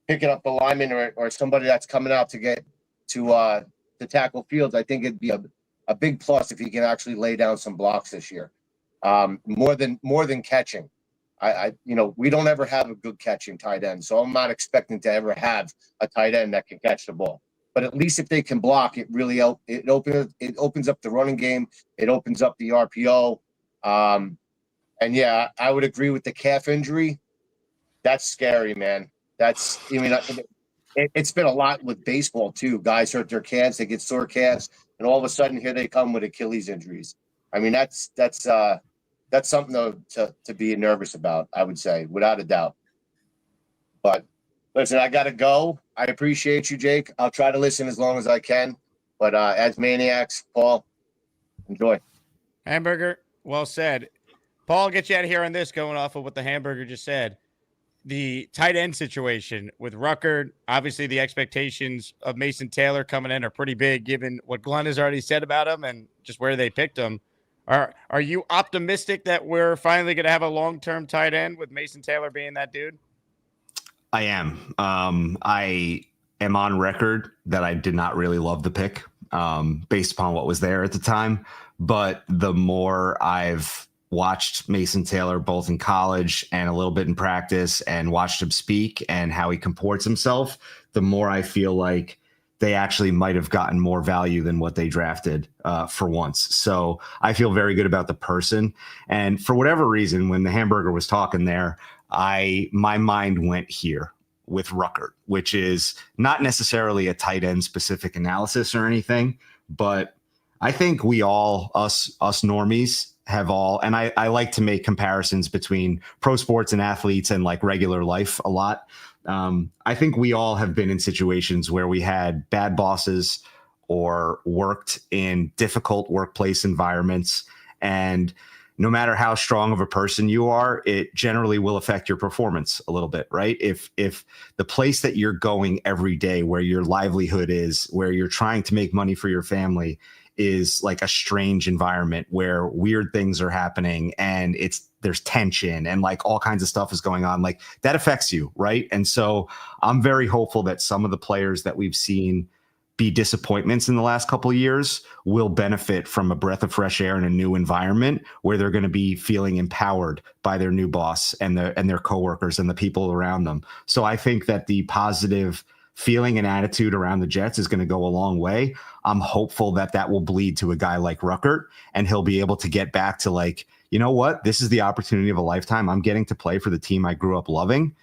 picking up a lineman or somebody that's coming out to get to tackle Fields. I think it'd be a big plus if he can actually lay down some blocks this year. More than catching. We don't ever have a good catching tight end, so I'm not expecting to ever have a tight end that can catch the ball. But at least if they can block, it really opens up the running game. It opens up the RPO. And yeah, I would agree with the calf injury. That's scary, man. It's been a lot with baseball too. Guys hurt their calves, they get sore calves, and all of a sudden here they come with Achilles injuries. I mean, that's something to be nervous about, I would say, without a doubt. But listen, I got to go. I appreciate you, Jake. I'll try to listen as long as I can. But as Maniacs, Paul, enjoy. Hamburger, well said. Paul, get you out of here on this, going off of what the Hamburger just said. The tight end situation with Ruckert, obviously the expectations of Mason Taylor coming in are pretty big, given what Glenn has already said about him and just where they picked him. Are you optimistic that we're finally going to have a long-term tight end with Mason Taylor being that dude? I am. I am on record that I did not really love the pick based upon what was there at the time. But the more I've watched Mason Taylor both in college and a little bit in practice and watched him speak and how he comports himself, the more I feel like they actually might have gotten more value than what they drafted for once. So I feel very good about the person. And for whatever reason, when the Hamburger was talking there, my mind went here with Ruckert, which is not necessarily a tight end specific analysis or anything, but I think we all, us normies, have all, and I like to make comparisons between pro sports and athletes and like regular life a lot. I think we all have been in situations where we had bad bosses or worked in difficult workplace environments. And no matter how strong of a person you are, it generally will affect your performance a little bit, right? If the place that you're going every day, where your livelihood is, where you're trying to make money for your family, is like a strange environment where weird things are happening and there's tension and like all kinds of stuff is going on, like that affects you, right? And so I'm very hopeful that some of the players that we've seen be disappointments in the last couple of years will benefit from a breath of fresh air in a new environment where they're going to be feeling empowered by their new boss and their coworkers and the people around them. So I think that the positive feeling and attitude around the Jets is going to go a long way. I'm hopeful that will bleed to a guy like Ruckert and he'll be able to get back to like, you know what? This is the opportunity of a lifetime. I'm getting to play for the team I grew up loving.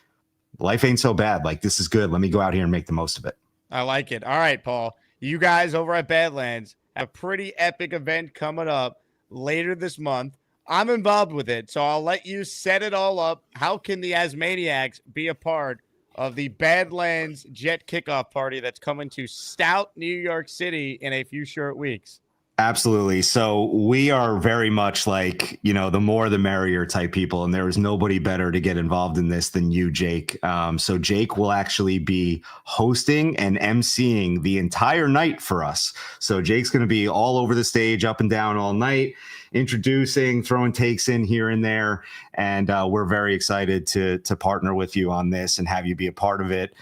Life ain't so bad. Like, this is good. Let me go out here and make the most of it. I like it. All right, Paul. You guys over at Badlands have a pretty epic event coming up later this month. I'm involved with it, so I'll let you set it all up. How can the Asmaniacs be a part of the Badlands Jet kickoff party that's coming to Stout, New York City in a few short weeks? Absolutely. So we are very much like, the more the merrier type people. And there is nobody better to get involved in this than you, Jake. So Jake will actually be hosting and emceeing the entire night for us. So Jake's going to be all over the stage, up and down all night, introducing, throwing takes in here and there. And we're very excited to partner with you on this and have you be a part of it.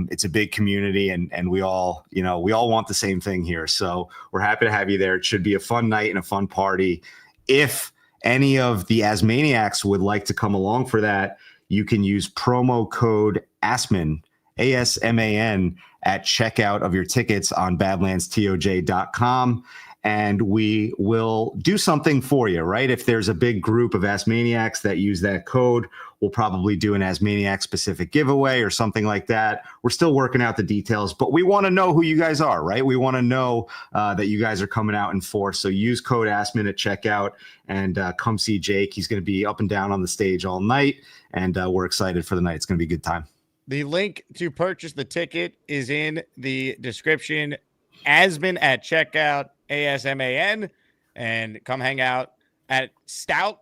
It's a big community and we all want the same thing here. So we're happy to have you there. It should be a fun night and a fun party. If any of the Asmaniacs would like to come along for that, you can use promo code ASMAN, ASMAN, at checkout of your tickets on badlandstoj.com. And we will do something for you, right? If there's a big group of Asmaniacs that use that code, we'll probably do an Asmaniac specific giveaway or something like that. We're still working out the details, but we want to know who you guys are, right? We want to know that you guys are coming out in force. So use code ASMAN at checkout and come see Jake. He's going to be up and down on the stage all night, and we're excited for the night. It's going to be a good time. The link to purchase the ticket is in the description. Asman at checkout, ASMAN, and come hang out at Stout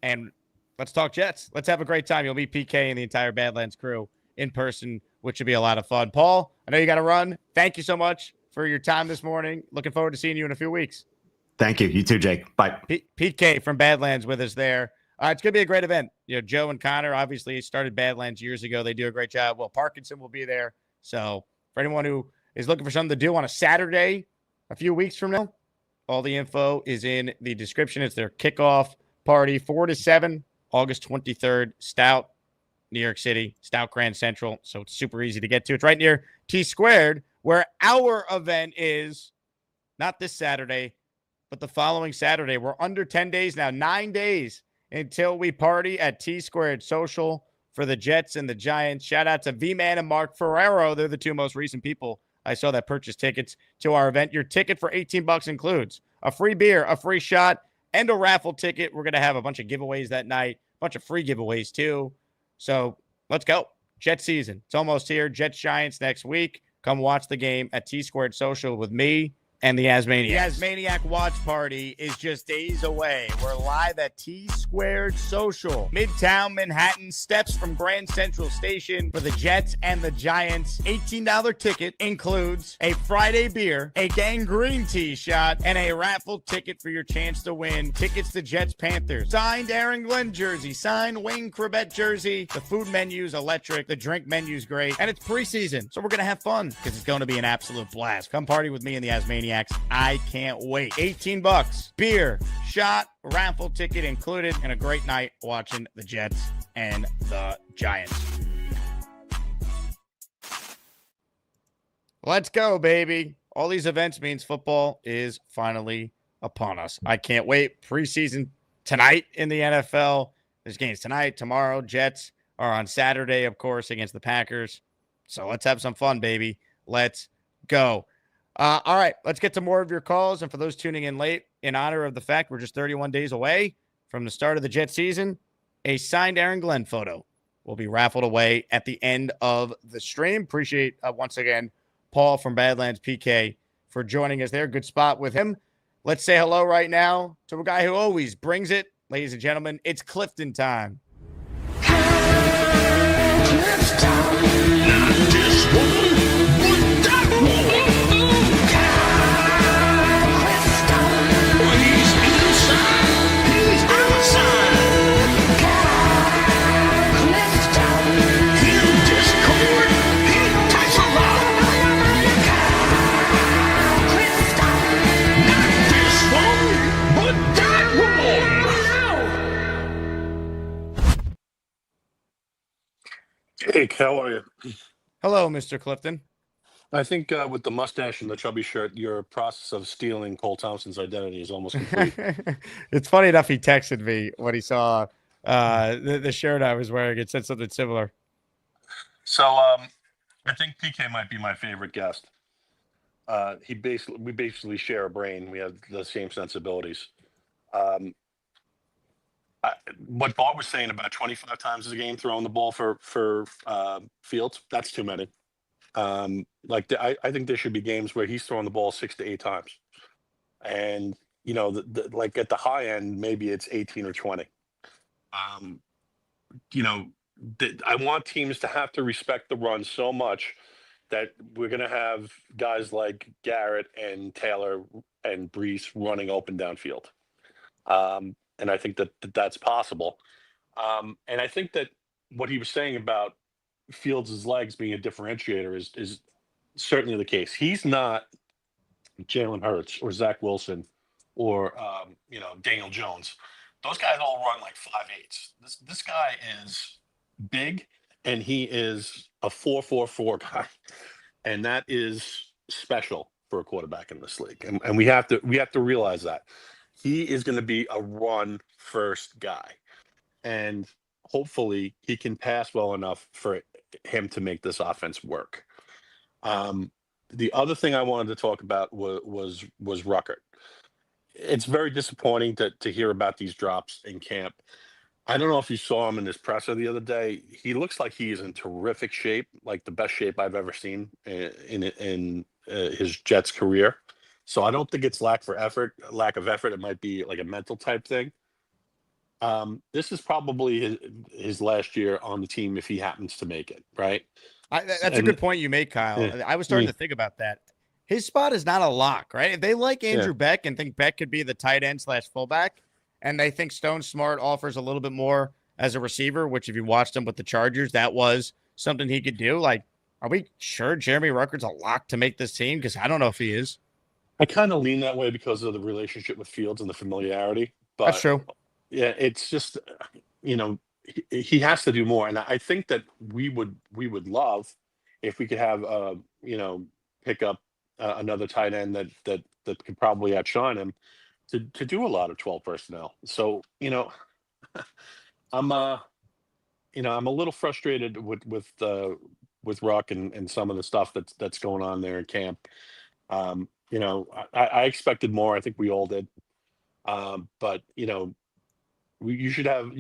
and let's talk Jets. Let's have a great time. You'll meet PK and the entire Badlands crew in person, which should be a lot of fun. Paul, I know you got to run. Thank you so much for your time this morning. Looking forward to seeing you in a few weeks. Thank you. You too, Jake. Bye. PK from Badlands with us there. It's going to be a great event. Joe and Connor obviously started Badlands years ago. They do a great job. Well, Parkinson will be there. So for anyone who is looking for something to do on a Saturday a few weeks from now, all the info is in the description. It's their kickoff party, 4 to 7, August 23rd, Stout, New York City, Stout Grand Central. So it's super easy to get to. It's right near T Squared, where our event is not this Saturday, but the following Saturday. We're under 10 days now, 9 days until we party at T Squared Social for the Jets and the Giants. Shout out to V-Man and Mark Ferrero. They're the two most recent people I saw that purchased tickets to our event. Your ticket for $18 includes a free beer, a free shot, and a raffle ticket. We're going to have a bunch of giveaways that night, a bunch of free giveaways too. So let's go. Jet season. It's almost here. Jets Giants next week. Come watch the game at T Squared Social with me and the Asmaniacs. The Asmaniac watch party is just days away. We're live at T Squared Social, Midtown Manhattan, steps from Grand Central Station for the Jets and the Giants. $18 ticket includes a Friday beer, a gangrene tee shot, and a raffle ticket for your chance to win tickets to Jets Panthers. Signed Aaron Glenn jersey, signed Wayne Corbett jersey. The food menu's electric. The drink menu's great. And it's preseason, so we're going to have fun because it's going to be an absolute blast. Come party with me and the Asmaniacs. I can't wait. $18. Beer, shot, raffle ticket included, and a great night watching the Jets and the Giants. Let's go, baby. All these events means football is finally upon us. I can't wait. Preseason tonight in the NFL. There's games tonight, tomorrow. Jets are on Saturday, of course, against the Packers. So let's have some fun, baby. Let's go. All right, let's get to more of your calls. And for those tuning in late, in honor of the fact we're just 31 days away from the start of the Jet season, a signed Aaron Glenn photo will be raffled away at the end of the stream. Appreciate, once again, Paul from Badlands PK for joining us there. Good spot with him. Let's say hello right now to a guy who always brings it. Ladies and gentlemen, it's Clifton time. Hey, how are you? Hello, Mr. Clifton. I think with the mustache and the chubby shirt, your process of stealing Cole Thompson's identity is almost complete. It's funny enough, he texted me when he saw the shirt I was wearing. It said something similar. So I think PK might be my favorite guest. We basically share a brain. We have the same sensibilities. What Bart was saying about 25 times a game throwing the ball for Fields, that's too many. I think there should be games where he's throwing the ball 6 to 8 times, and like at the high end, maybe it's 18 or 20. I want teams to have to respect the run so much that we're going to have guys like Garrett and Taylor and Brees running open downfield. And I think that that's possible. And I think that what he was saying about Fields' legs being a differentiator is certainly the case. He's not Jalen Hurts or Zach Wilson or Daniel Jones. Those guys all run like 5.8s. This guy is big, and he is a 4.44 guy, and that is special for a quarterback in this league. And we have to realize that. He is going to be a run-first guy, and hopefully he can pass well enough for him to make this offense work. The other thing I wanted to talk about was Ruckert. It's very disappointing to hear about these drops in camp. I don't know if you saw him in his presser the other day. He looks like he is in terrific shape, like the best shape I've ever seen in his Jets career. So I don't think it's lack of effort. It might be like a mental type thing. This is probably his last year on the team if he happens to make it, right? That's a good point you make, Kyle. Yeah. I was starting to think about that. His spot is not a lock, right? If they like Andrew Beck and think Beck could be the tight end / fullback, and they think Stone Smart offers a little bit more as a receiver, which if you watched him with the Chargers, that was something he could do. Like, are we sure Jeremy Rucker's a lock to make this team? Because I don't know if he is. I kind of lean that way because of the relationship with Fields and the familiarity. But That's true. yeah, it's just, he has to do more. And I think that we would love if we could have, pick up another tight end that could probably outshine him to do a lot of 12 personnel. So, I'm I'm a little frustrated with Ruck and some of the stuff that's going on there in camp. I expected more. I think we all did. But you should have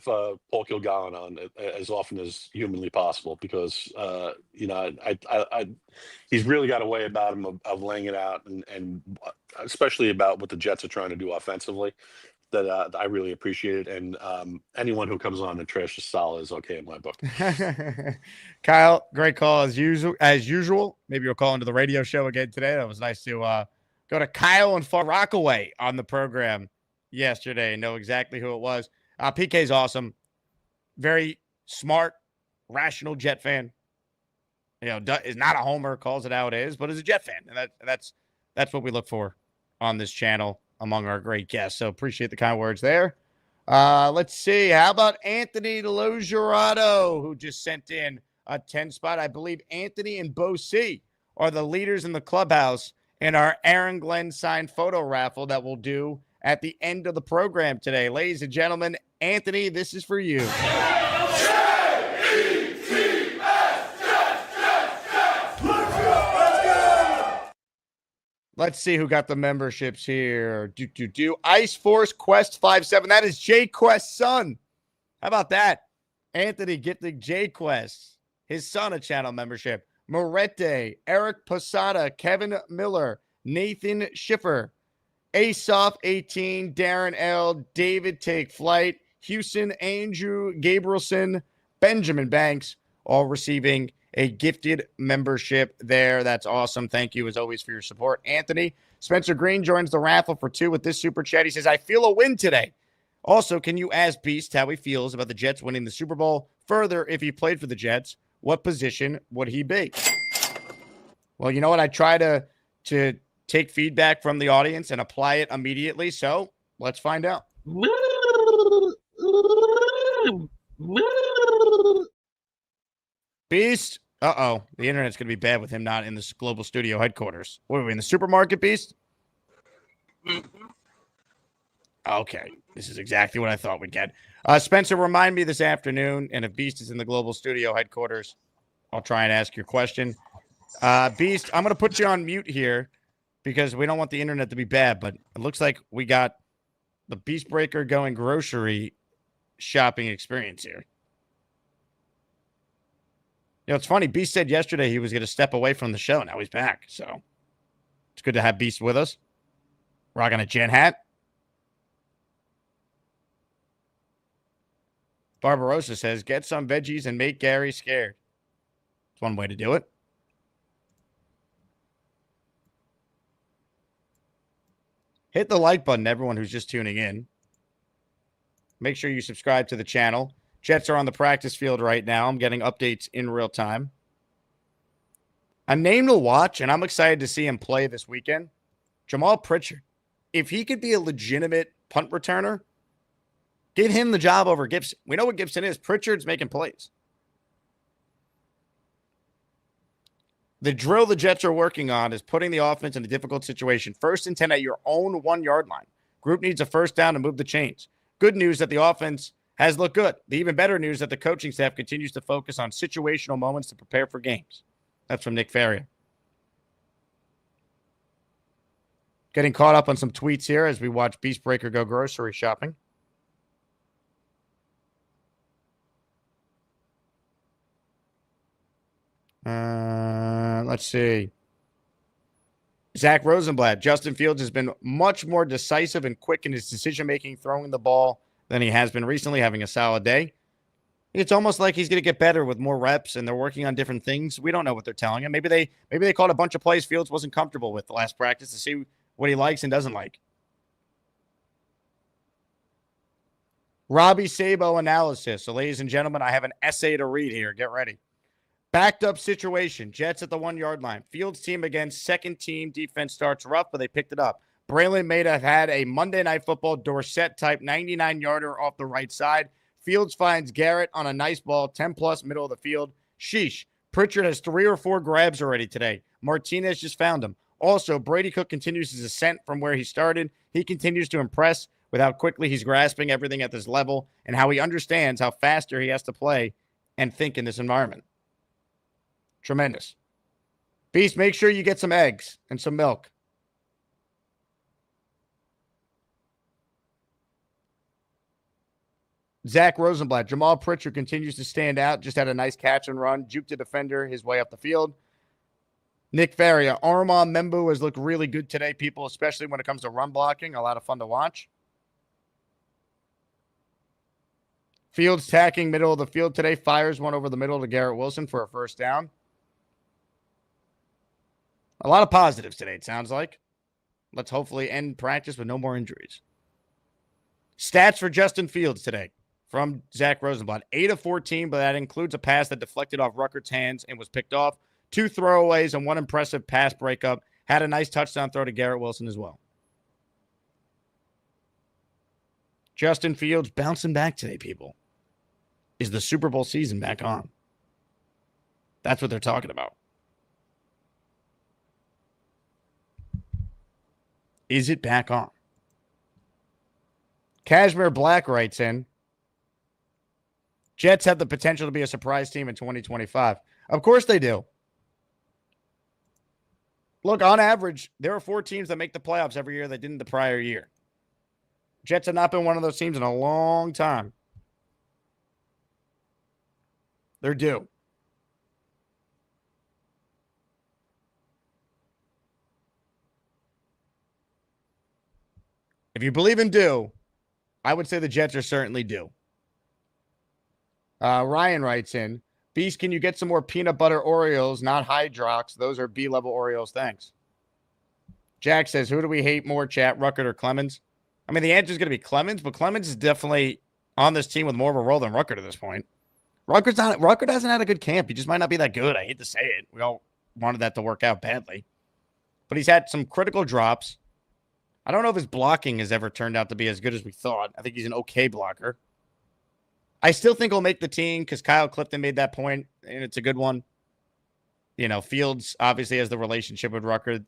Paul Kilgallen on as often as humanly possible because he's really got a way about him of laying it out and especially about what the Jets are trying to do offensively that I really appreciate it. And anyone who comes on and trashes Salah is okay in my book. Kyle, great call as usual. Maybe you'll call into the radio show again today. That was nice to go to Kyle and Far Rockaway on the program yesterday and know exactly who it was. PK's awesome. Very smart, rational Jet fan. Is not a homer, calls it how it is, but is a Jet fan. And that's what we look for on this channel among our great guests. So appreciate the kind words there. Let's see. How about Anthony Logerato, who just sent in a 10 spot? I believe Anthony and Bo C are the leaders in the clubhouse in our Aaron Glenn signed photo raffle that we'll do at the end of the program today. Ladies and gentlemen, Anthony, this is for you. Let's see who got the memberships here. Ice Force Quest 57. That is Jay Quest's son. How about that? Anthony gifting Jay Quest, his son, a channel membership. Morete, Eric Posada, Kevin Miller, Nathan Schiffer, Asoff 18, Darren L, David Take Flight, Houston, Andrew Gabrielson, Benjamin Banks, all receiving a gifted membership there. That's awesome. Thank you, as always, for your support. Anthony, Spencer Green joins the raffle for 2 with this super chat. He says, I feel a win today. Also, can you ask Beast how he feels about the Jets winning the Super Bowl? Further, if he played for the Jets, what position would he be? Well, you know what? I try to take feedback from the audience and apply it immediately. So let's find out. Beast. Uh-oh. The internet's going to be bad with him not in this global studio headquarters. What are we in the supermarket, Beast? Okay. This is exactly what I thought we'd get. Spencer, remind me this afternoon, and if Beast is in the global studio headquarters, I'll try and ask your question. Beast, I'm going to put you on mute here because we don't want the internet to be bad, but it looks like we got the Beast Breaker going grocery shopping experience here. It's funny. Beast said yesterday he was going to step away from the show. Now he's back. So it's good to have Beast with us. Rocking a Jen hat. Barbarossa says, get some veggies and make Gary scared. It's one way to do it. Hit the like button, everyone who's just tuning in. Make sure you subscribe to the channel. Jets are on the practice field right now. I'm getting updates in real time. A name to watch, and I'm excited to see him play this weekend. Jamal Pritchard. If he could be a legitimate punt returner, give him the job over Gibson. We know what Gibson is. Pritchard's making plays. The drill the Jets are working on is putting the offense in a difficult situation. 1st and 10 at your own 1-yard line. Group needs a first down to move the chains. Good news that the offense has looked good. The even better news that the coaching staff continues to focus on situational moments to prepare for games. That's from Nick Faria. Getting caught up on some tweets here as we watch Beast Breaker go grocery shopping. Let's see. Zach Rosenblatt. Justin Fields has been much more decisive and quick in his decision-making, throwing the ball than he has been recently, having a solid day. It's almost like he's going to get better with more reps, and they're working on different things. We don't know what they're telling him. Maybe they called a bunch of plays Fields wasn't comfortable with the last practice to see what he likes and doesn't like. Robbie Sabo analysis. So, ladies and gentlemen, I have an essay to read here. Get ready. Backed up situation. Jets at the 1-yard line. Fields team against second team. Defense starts rough, but they picked it up. Braylon may have had a Monday Night Football Dorsett-type 99-yarder off the right side. Fields finds Garrett on a nice ball, 10-plus middle of the field. Sheesh. Pritchard has 3 or 4 grabs already today. Martinez just found him. Also, Brady Cook continues his ascent from where he started. He continues to impress with how quickly he's grasping everything at this level and how he understands how faster he has to play and think in this environment. Tremendous. Beast, make sure you get some eggs and some milk. Zach Rosenblatt. Jamal Pritchard continues to stand out. Just had a nice catch and run. Juked the defender his way up the field. Nick Faria. Armand Membu has looked really good today, people, especially when it comes to run blocking. A lot of fun to watch. Fields tacking middle of the field today. Fires one over the middle to Garrett Wilson for a first down. A lot of positives today, it sounds like. Let's hopefully end practice with no more injuries. Stats for Justin Fields today from Zach Rosenblatt. 8 of 14, but that includes a pass that deflected off Ruckert's hands and was picked off. 2 throwaways and 1 impressive pass breakup. Had a nice touchdown throw to Garrett Wilson as well. Justin Fields bouncing back today, people. Is the Super Bowl season back on? That's what they're talking about. Is it back on? Cashmere Black writes in, Jets have the potential to be a surprise team in 2025. Of course they do. Look, on average, there are 4 teams that make the playoffs every year that didn't the prior year. Jets have not been one of those teams in a long time. They're due. If you believe in due, I would say the Jets are certainly due. Ryan writes in, Beast, can you get some more peanut butter Oreos, not Hydrox? Those are B-level Oreos. Thanks. Jack says, who do we hate more, chat, Ruckert or Clemens? I mean, the answer is going to be Clemens, but Clemens is definitely on this team with more of a role than Ruckert at this point. Ruckert hasn't had a good camp. He just might not be that good. I hate to say it. We all wanted that to work out badly. But he's had some critical drops. I don't know if his blocking has ever turned out to be as good as we thought. I think he's an okay blocker. I still think he'll make the team because Kyle Clifton made that point, and it's a good one. You know, Fields obviously has the relationship with Ruckert,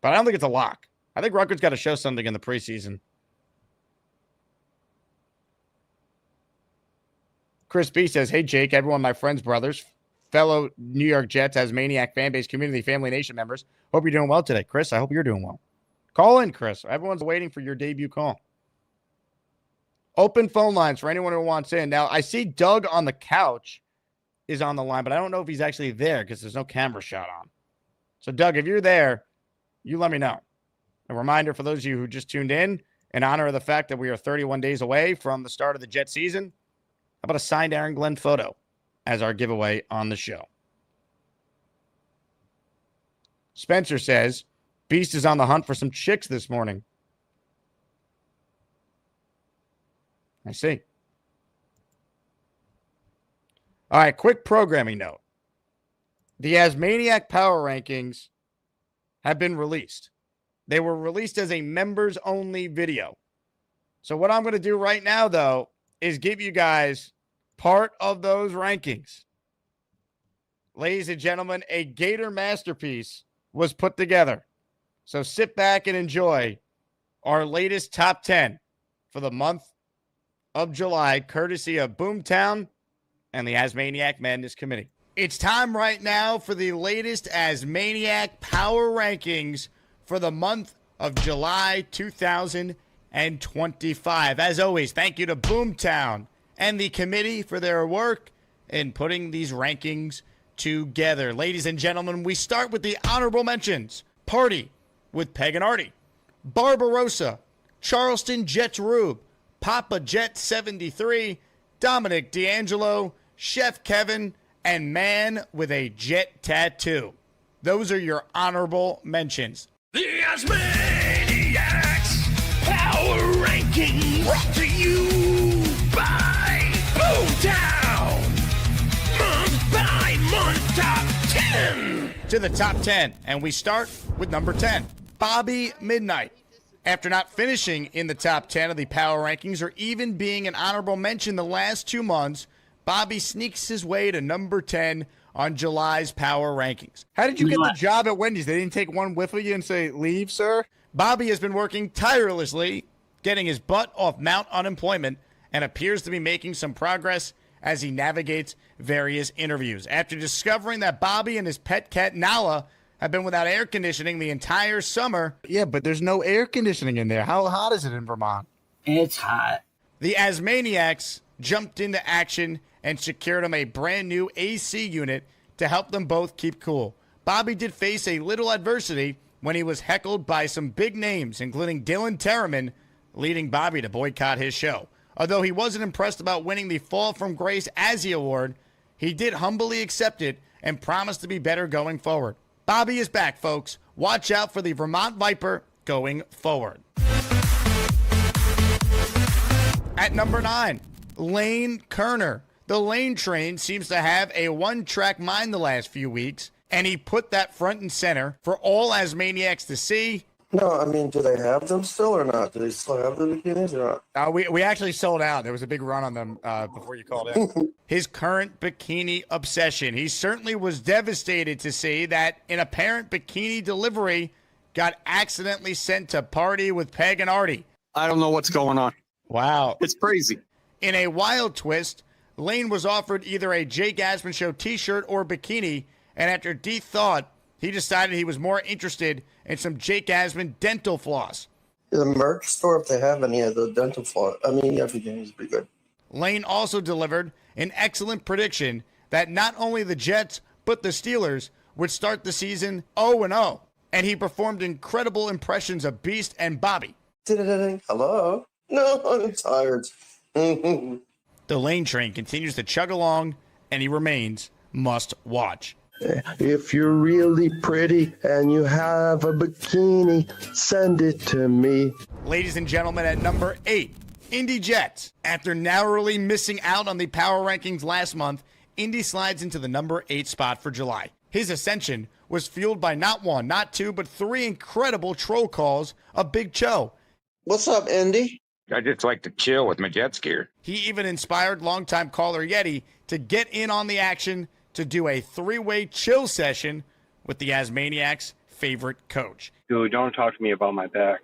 but I don't think it's a lock. I think Ruckert's got to show something in the preseason. Chris B says, hey, Jake, everyone, my friends, brothers, fellow New York Jets, Asmaniac fan base, community, family, nation members. Hope you're doing well today. Chris, I hope you're doing well. Call in, Chris. Everyone's waiting for your debut call. Open phone lines for anyone who wants in. Now, I see Doug on the couch is on the line, but I don't know if he's actually there because there's no camera shot on. So, Doug, if you're there, you let me know. A reminder for those of you who just tuned in honor of the fact that we are 31 days away from the start of the Jet season. How about a signed Aaron Glenn photo as our giveaway on the show? Spencer says, Beast is on the hunt for some chicks this morning. I see. All right, quick programming note. The Asmaniac Power Rankings have been released. They were released as a members-only video. So what I'm going to do right now, though, is give you guys part of those rankings. Ladies and gentlemen, a Gator masterpiece was put together. So sit back and enjoy our latest top 10 for the month of July, courtesy of Boomtown and the Asmaniac Madness Committee. It's time right now for the latest Asmaniac Power Rankings for the month of July 2025. As always, thank you to Boomtown and the committee for their work in putting these rankings together. Ladies and gentlemen, we start with the honorable mentions. Party with Peg and Artie, Barbarossa, Charleston Jets Rube, Papa Jet 73, Dominic D'Angelo, Chef Kevin, and Man with a Jet Tattoo. Those are your honorable mentions. The Asmaniacs Power Ranking brought to you by to the top 10, and we start with number 10, Bobby Midnight. After not finishing in the top 10 of the power rankings or even being an honorable mention the last 2 months, Bobby sneaks his way to number 10 on July's power rankings. How did you get the job at Wendy's? They didn't take one whiff of you and say, leave, sir? Bobby has been working tirelessly, getting his butt off Mount Unemployment, and appears to be making some progress as he navigates various interviews. After discovering that Bobby and his pet cat Nala have been without air conditioning the entire summer. Yeah, but there's no air conditioning in there. How hot is it in Vermont? It's hot. The Asmaniacs jumped into action and secured him a brand new AC unit to help them both keep cool. Bobby did face a little adversity when he was heckled by some big names, including Dylan Terriman, leading Bobby to boycott his show. Although he wasn't impressed about winning the Fall from Grace Azzy Award, he did humbly accept it and promised to be better going forward. Bobby is back, folks. Watch out for the Vermont Viper going forward. At number 9, Lane Kerner. The Lane train seems to have a one-track mind the last few weeks, and he put that front and center for all Asmaniacs to see. No, I mean, do they have them still or not? Do they still have the bikinis or not? We actually sold out. There was a big run on them before you called in. His current bikini obsession. He certainly was devastated to see that an apparent bikini delivery got accidentally sent to Party with Peg and Artie. I don't know what's going on. Wow. It's crazy. In a wild twist, Lane was offered either a Jake Asman Show t-shirt or bikini, and after deep thought, he decided he was more interested in some Jake Asman dental floss. The merch store, if they have any of the dental floss, I mean, everything is pretty good. Lane also delivered an excellent prediction that not only the Jets, but the Steelers would start the season 0-0, and he performed incredible impressions of Beast and Bobby. Hello? No, I'm tired. The Lane train continues to chug along, and he remains must watch. If you're really pretty and you have a bikini, send it to me. Ladies and gentlemen, at number 8, Indy Jets. After narrowly missing out on the power rankings last month, Indy slides into the number 8 spot for July. His ascension was fueled by not 1, not 2, but 3 incredible troll calls of Big Cho. What's up, Indy? I just like to chill with my Jets gear. He even inspired longtime caller Yeti to get in on the action to do a 3-way chill session with the Asmaniacs' favorite coach. Dude, don't talk to me about my back.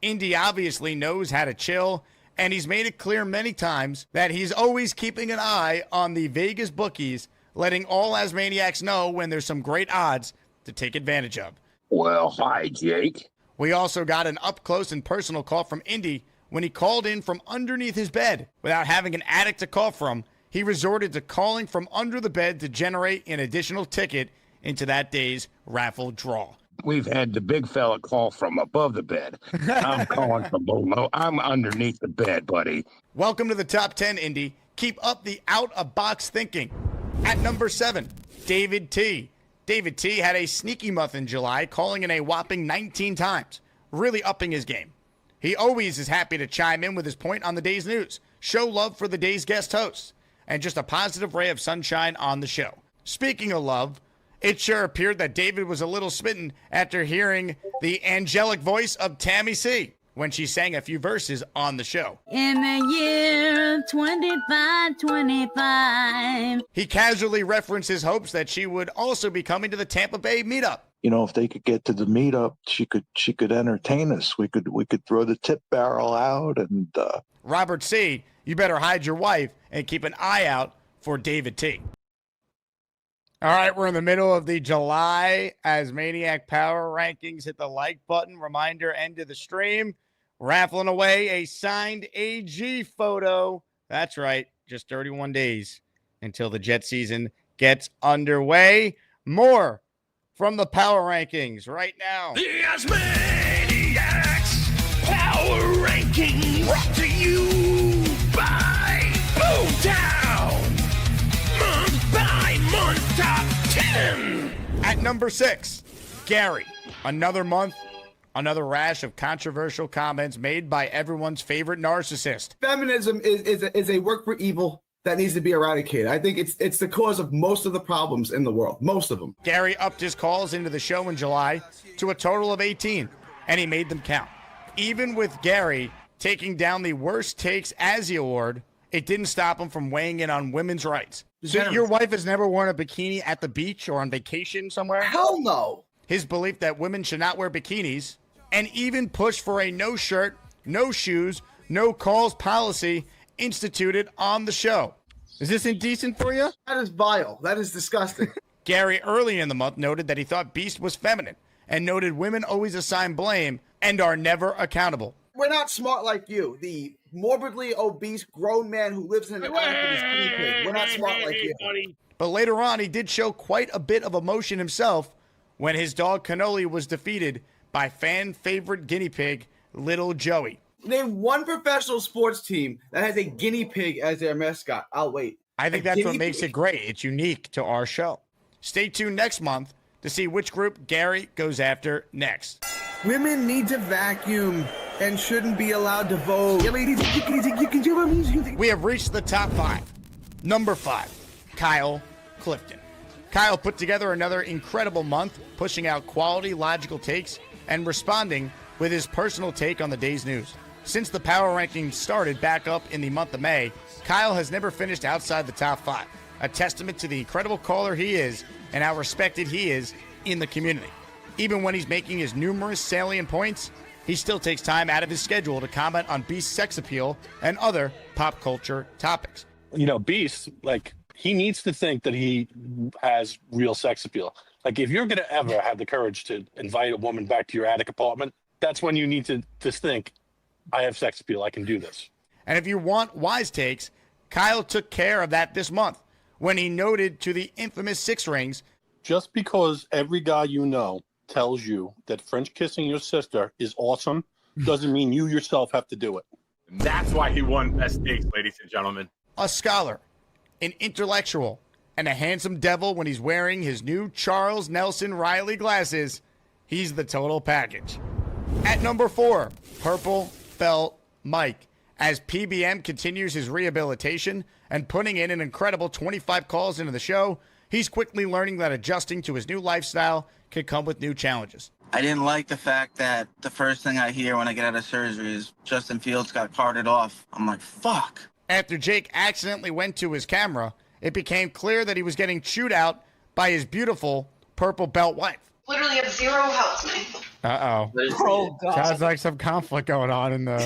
Indy obviously knows how to chill, and he's made it clear many times that he's always keeping an eye on the Vegas bookies, letting all Asmaniacs know when there's some great odds to take advantage of. Well, hi, Jake. We also got an up-close and personal call from Indy when he called in from underneath his bed. Without having an attic to call from, he resorted to calling from under the bed to generate an additional ticket into that day's raffle draw. We've had the big fella call from above the bed. I'm calling from below. I'm underneath the bed, buddy. Welcome to the top 10, Indy. Keep up the out-of-box thinking. At number 7, David T. David T had a sneaky month in July, calling in a whopping 19 times, really upping his game. He always is happy to chime in with his point on the day's news, show love for the day's guest hosts, and just a positive ray of sunshine on the show. Speaking of love, it sure appeared that David was a little smitten after hearing the angelic voice of Tammy C when she sang a few verses on the show. In the year of 2525. He casually referenced his hopes that she would also be coming to the Tampa Bay meetup. You know, if they could get to the meetup, she could entertain us. We could throw the tip barrel out and Robert C, you better hide your wife and keep an eye out for David T. All right, we're in the middle of the July Asmaniac Power Rankings. Hit the like button. Reminder, end of the stream. Raffling away a signed AG photo. That's right, just 31 days until the Jet season gets underway. More from the Power Rankings right now. The Asmaniacs Power Ranking brought to you by Boomtown. Month by month top 10. At number 6, Gary. Another month, another rash of controversial comments made by everyone's favorite narcissist. Feminism is a work for evil. that needs to be eradicated. I think it's the cause of most of the problems in the world, most of them. Gary upped his calls into the show in July to a total of 18, and he made them count. Even with Gary taking down the Worst Takes Azzy Award, it didn't stop him from weighing in on women's rights. So your wife has never worn a bikini at the beach or on vacation somewhere? Hell no. His belief that women should not wear bikinis, and even push for a no shirt, no shoes, no calls policy instituted on the show. Is this indecent for you? That is vile. That is disgusting. Gary early in the month noted that he thought Beast was feminine and noted women always assign blame and are never accountable. We're not smart like you, the morbidly obese grown man who lives in an attic with his guinea pig. We're not smart like you. But later on, he did show quite a bit of emotion himself when his dog Cannoli was defeated by fan favorite guinea pig, Little Joey. Name one professional sports team that has a guinea pig as their mascot. I'll wait. I think that's what makes it great. It's unique to our show. Stay tuned next month to see which group Gary goes after next. Women need to vacuum and shouldn't be allowed to vote. We have reached the top 5. Number 5, Kyle Clifton. Kyle put together another incredible month, pushing out quality, logical takes and responding with his personal take on the day's news. Since the power rankings started back up in the month of May, Kyle has never finished outside the top 5, a testament to the incredible caller he is and how respected he is in the community. Even when he's making his numerous salient points, he still takes time out of his schedule to comment on Beast's sex appeal and other pop culture topics. You know, Beast, like, he needs to think that he has real sex appeal. Like, if you're going to ever have the courage to invite a woman back to your attic apartment, that's when you need to just think, I have sex appeal, I can do this. And if you want wise takes, Kyle took care of that this month when he noted to the infamous 6 rings. Just because every guy you know tells you that French kissing your sister is awesome doesn't mean you yourself have to do it. That's why he won Best Takes, ladies and gentlemen. A scholar, an intellectual, and a handsome devil when he's wearing his new Charles Nelson Riley glasses. He's the total package. At number 4, Purple Belt Mike. As PBM continues his rehabilitation and putting in an incredible 25 calls into the show, he's quickly learning that adjusting to his new lifestyle could come with new challenges. I didn't like the fact that the first thing I hear when I get out of surgery is Justin Fields got carted off. I'm like, fuck. After Jake accidentally went to his camera, it became clear that he was getting chewed out by his beautiful purple belt wife. Literally have 0 helps me. Uh-oh. Oh, God. Sounds like some conflict going on in the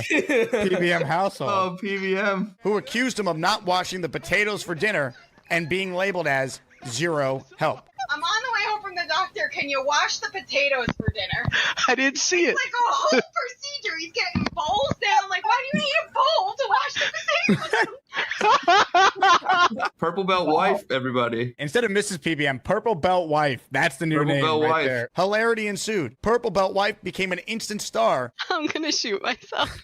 PBM household. Oh, PBM. Who accused him of not washing the potatoes for dinner and being labeled as 0 help. I'm on the way home from the doctor. Can you wash the potatoes for dinner? I didn't see it. It's like a whole procedure. He's getting bowls down. Like, why do you need a bowl to wash the potatoes? Purple belt wife, everybody. Instead of Mrs. PBM, Purple Belt Wife. That's the new Purple name Belt right Wife. there. Hilarity ensued. Purple Belt Wife became an instant star, I'm going to shoot myself.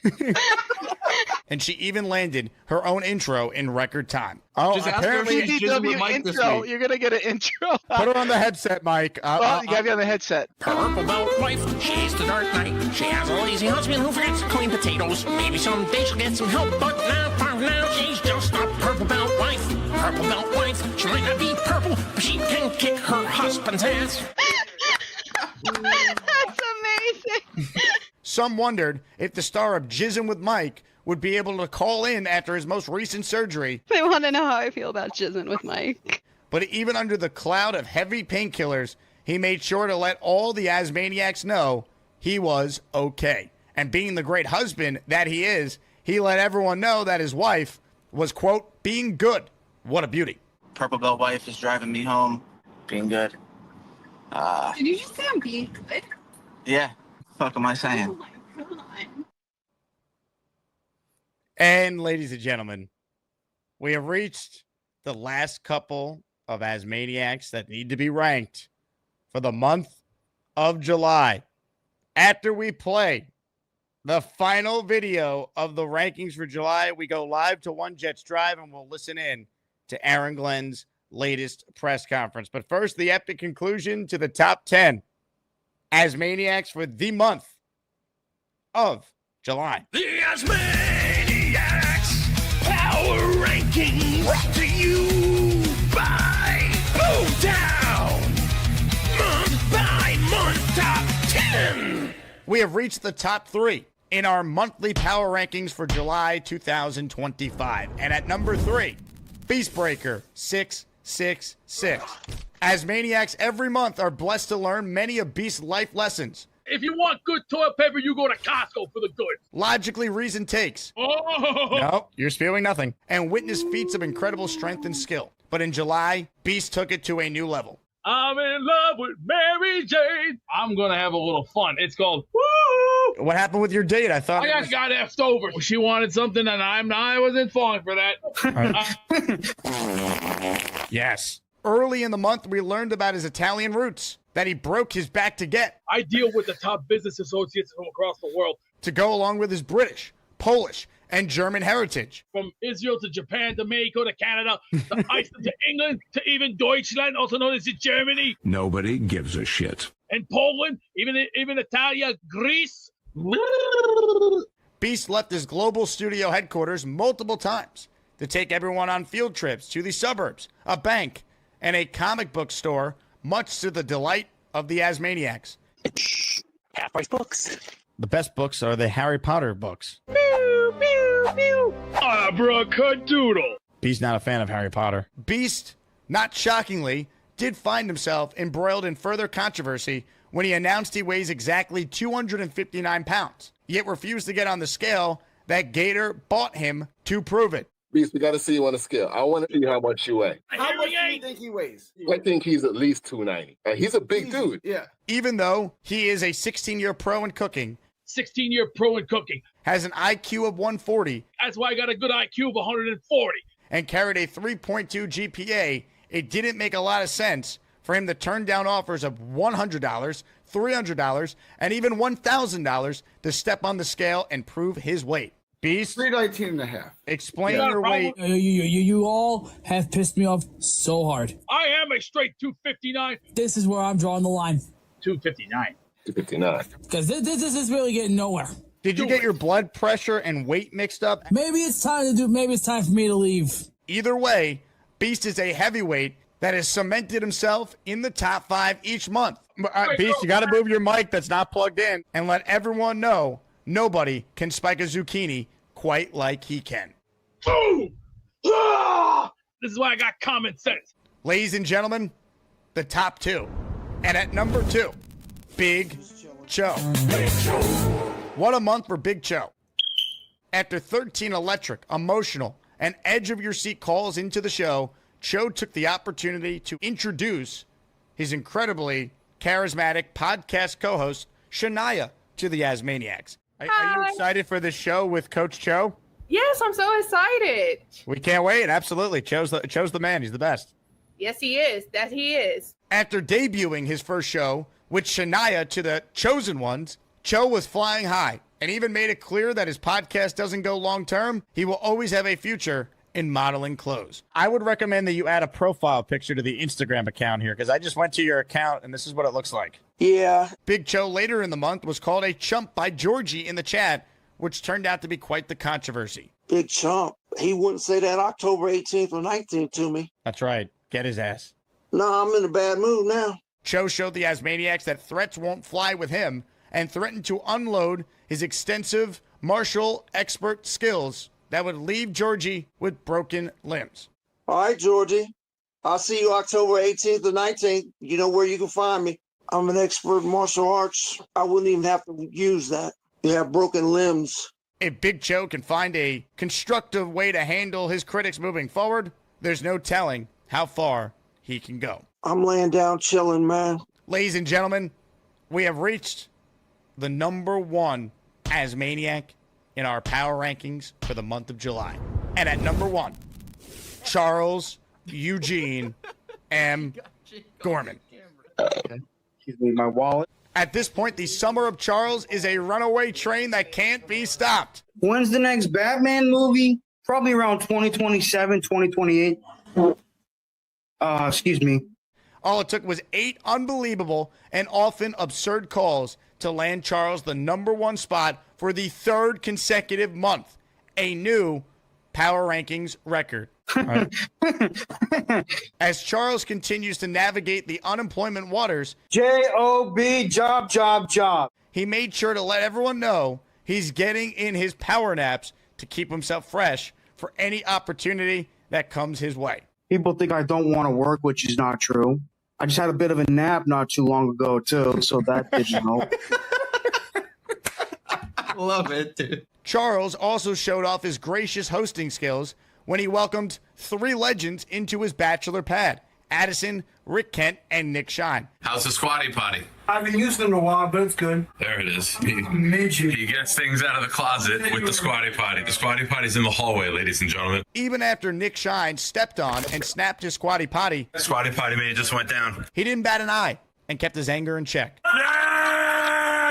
and she even landed her own intro in record time. Oh, Just ask her if apparently. she's jizzing with Mike this intro. week. You're gonna get an intro. Put her on the headset, Mike. Well, you gotta be on the headset. Purple belt wife, she's the dark knight. She has a lazy husband who forgets to clean potatoes. Maybe someday she'll get some help, but for now, she's just a purple belt wife. Purple belt wife, she might not be purple, but she can kick her husband's ass. That's amazing. Some wondered if the star of Jizzin' with Mike would be able to call in after his most recent surgery. They want to know how I feel about jizzing with Mike. But even under the cloud of heavy painkillers, he made sure to let all the Asmaniacs know he was okay. And being the great husband that he is, he let everyone know that his wife was, quote, being good. What a beauty. Purple belt wife is driving me home, being good. Did you just say I'm being good? Yeah, fuck am I saying? Oh my God. And ladies and gentlemen, we have reached the last couple of Asmaniacs that need to be ranked for the month of July. After we play the final video of the rankings for July, we go live to One Jets Drive and we'll listen in to Aaron Glenn's latest press conference. But first, the epic conclusion to the top 10 Asmaniacs for the month of July. The Asmaniacs Power Rankings. Brought to you by Motown. Month by month top 10. We have reached the top 3 in our monthly power rankings for July 2025. And at number 3, Beastbreaker 666. Asmaniacs every month are blessed to learn many of Beast's life lessons. If you want good toilet paper, you go to Costco for the good. Logically reasoned takes. Oh! No, you're spewing nothing. And witness feats of incredible strength and skill. But in July, Beast took it to a new level. I'm in love with Mary Jane. I'm going to have a little fun. It's called Woo! What happened with your date? I thought I got effed over. She wanted something, and I wasn't falling for that. Yes. Early in the month, we learned about his Italian roots, that he broke his back to get. I deal with the top business associates from across the world. To go along with his British, Polish, and German heritage. From Israel to Japan to Mexico to Canada to Iceland to England to even Deutschland, also known as Germany. Nobody gives a shit. And Poland, even Italia, Greece. Beast left his global studio headquarters multiple times to take everyone on field trips to the suburbs, a bank, and a comic book store, much to the delight of the Asmaniacs. Half-price books. The best books are the Harry Potter books. Pew, pew, pew. Abracadabra. Beast not a fan of Harry Potter. Beast, not shockingly, did find himself embroiled in further controversy when he announced he weighs exactly 259 pounds, yet refused to get on the scale that Gator bought him to prove it. Beast, we got to see you on the scale. I want to see how much you weigh. How much do you think he weighs? I think he's at least 290. He's a big dude. Yeah. Even though he is a 16-year pro in cooking, 16-year pro in cooking, has an IQ of 140. That's why I got a good IQ of 140. And carried a 3.2 GPA, it didn't make a lot of sense for him to turn down offers of $100, $300, and even $1,000 to step on the scale and prove his weight. Beast? 319 and a half. Explain your weight. You all have pissed me off so hard. I am a straight 259. This is where I'm drawing the line. 259. 259. Because this is really getting nowhere. Did you get your blood pressure and weight mixed up? Maybe it's time for me to leave. Either way, Beast is a heavyweight that has cemented himself in the top 5 each month. Beast, you got to move your mic that's not plugged in and let everyone know nobody can spike a zucchini quite like he can. Boom! Ah! This is why I got common sense. Ladies and gentlemen, the top 2. And at number 2, Big Cho. What a month for Big Cho. After 13 electric, emotional, and edge-of-your-seat calls into the show, Cho took the opportunity to introduce his incredibly charismatic podcast co-host, Shania, to the Asmaniacs. Are you excited for this show with Coach Cho? Yes, I'm so excited. We can't wait. Absolutely. Cho's the man. He's the best. Yes, he is. That he is. After debuting his first show with Shania to the chosen ones, Cho was flying high and even made it clear that his podcast doesn't go long term. He will always have a future in modeling clothes. I would recommend that you add a profile picture to the Instagram account here because I just went to your account and this is what it looks like. Yeah. Big Cho later in the month was called a chump by Georgie in the chat, which turned out to be quite the controversy. Big chump. He wouldn't say that October 18th or 19th to me. That's right. Get his ass. No, I'm in a bad mood now. Cho showed the Asmaniacs that threats won't fly with him and threatened to unload his extensive martial expert skills that would leave Georgie with broken limbs. All right, Georgie. I'll see you October 18th or 19th. You know where you can find me. I'm an expert in martial arts. I wouldn't even have to use that. You have broken limbs. If Big Cho can find a constructive way to handle his critics moving forward, there's no telling how far he can go. I'm laying down chilling, man. Ladies and gentlemen, we have reached the number 1 Asmaniac in our power rankings for the month of July. And at number 1, Charles Eugene M. Gorman. Excuse me, my wallet. At this point, the summer of Charles is a runaway train that can't be stopped. When's the next Batman movie? Probably around 2027, 2028. Excuse me. All it took was 8 unbelievable and often absurd calls to land Charles the number 1 spot for the 3rd consecutive month, a new power rankings record. As Charles continues to navigate the unemployment waters, J-O-B, job, job, job. He made sure to let everyone know he's getting in his power naps to keep himself fresh for any opportunity that comes his way. People think I don't want to work, which is not true. I just had a bit of a nap not too long ago, too, so that didn't help. Love it, dude. Charles also showed off his gracious hosting skills when he welcomed 3 legends into his bachelor pad: Addison, Rick Kent, and Nick Shine. How's the squatty potty? I haven't used it in a while, but it's good. There it is. He gets things out of the closet with the squatty potty. The squatty potty's in the hallway, ladies and gentlemen. Even after Nick Shine stepped on and snapped his squatty potty, Squatty potty man just went down. he didn't bat an eye and kept his anger in check.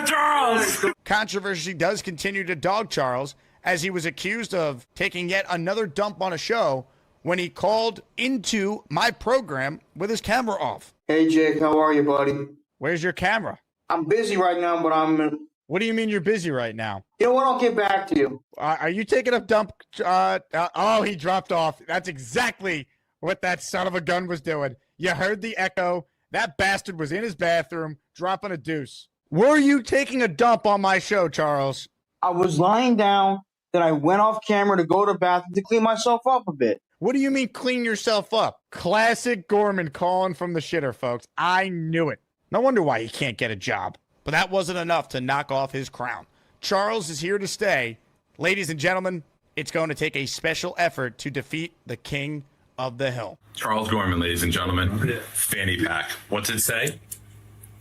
Charles! Controversy does continue to dog Charles, as he was accused of taking yet another dump on a show when he called into my program with his camera off. Hey, Jake, how are you, buddy? Where's your camera? I'm busy right now, but I'm... What do you mean you're busy right now? You know what? I'll get back to you. Are you taking a dump? Oh, he dropped off. That's exactly what that son of a gun was doing. You heard the echo. That bastard was in his bathroom dropping a deuce. Were you taking a dump on my show, Charles? I was lying down, then I went off camera to go to the bathroom to clean myself up a bit. What do you mean clean yourself up? Classic Gorman calling from the shitter, folks. I knew it. No wonder why he can't get a job. But that wasn't enough to knock off his crown. Charles is here to stay. Ladies and gentlemen, it's going to take a special effort to defeat the King of the Hill. Charles Gorman, ladies and gentlemen. Fanny pack. What's it say?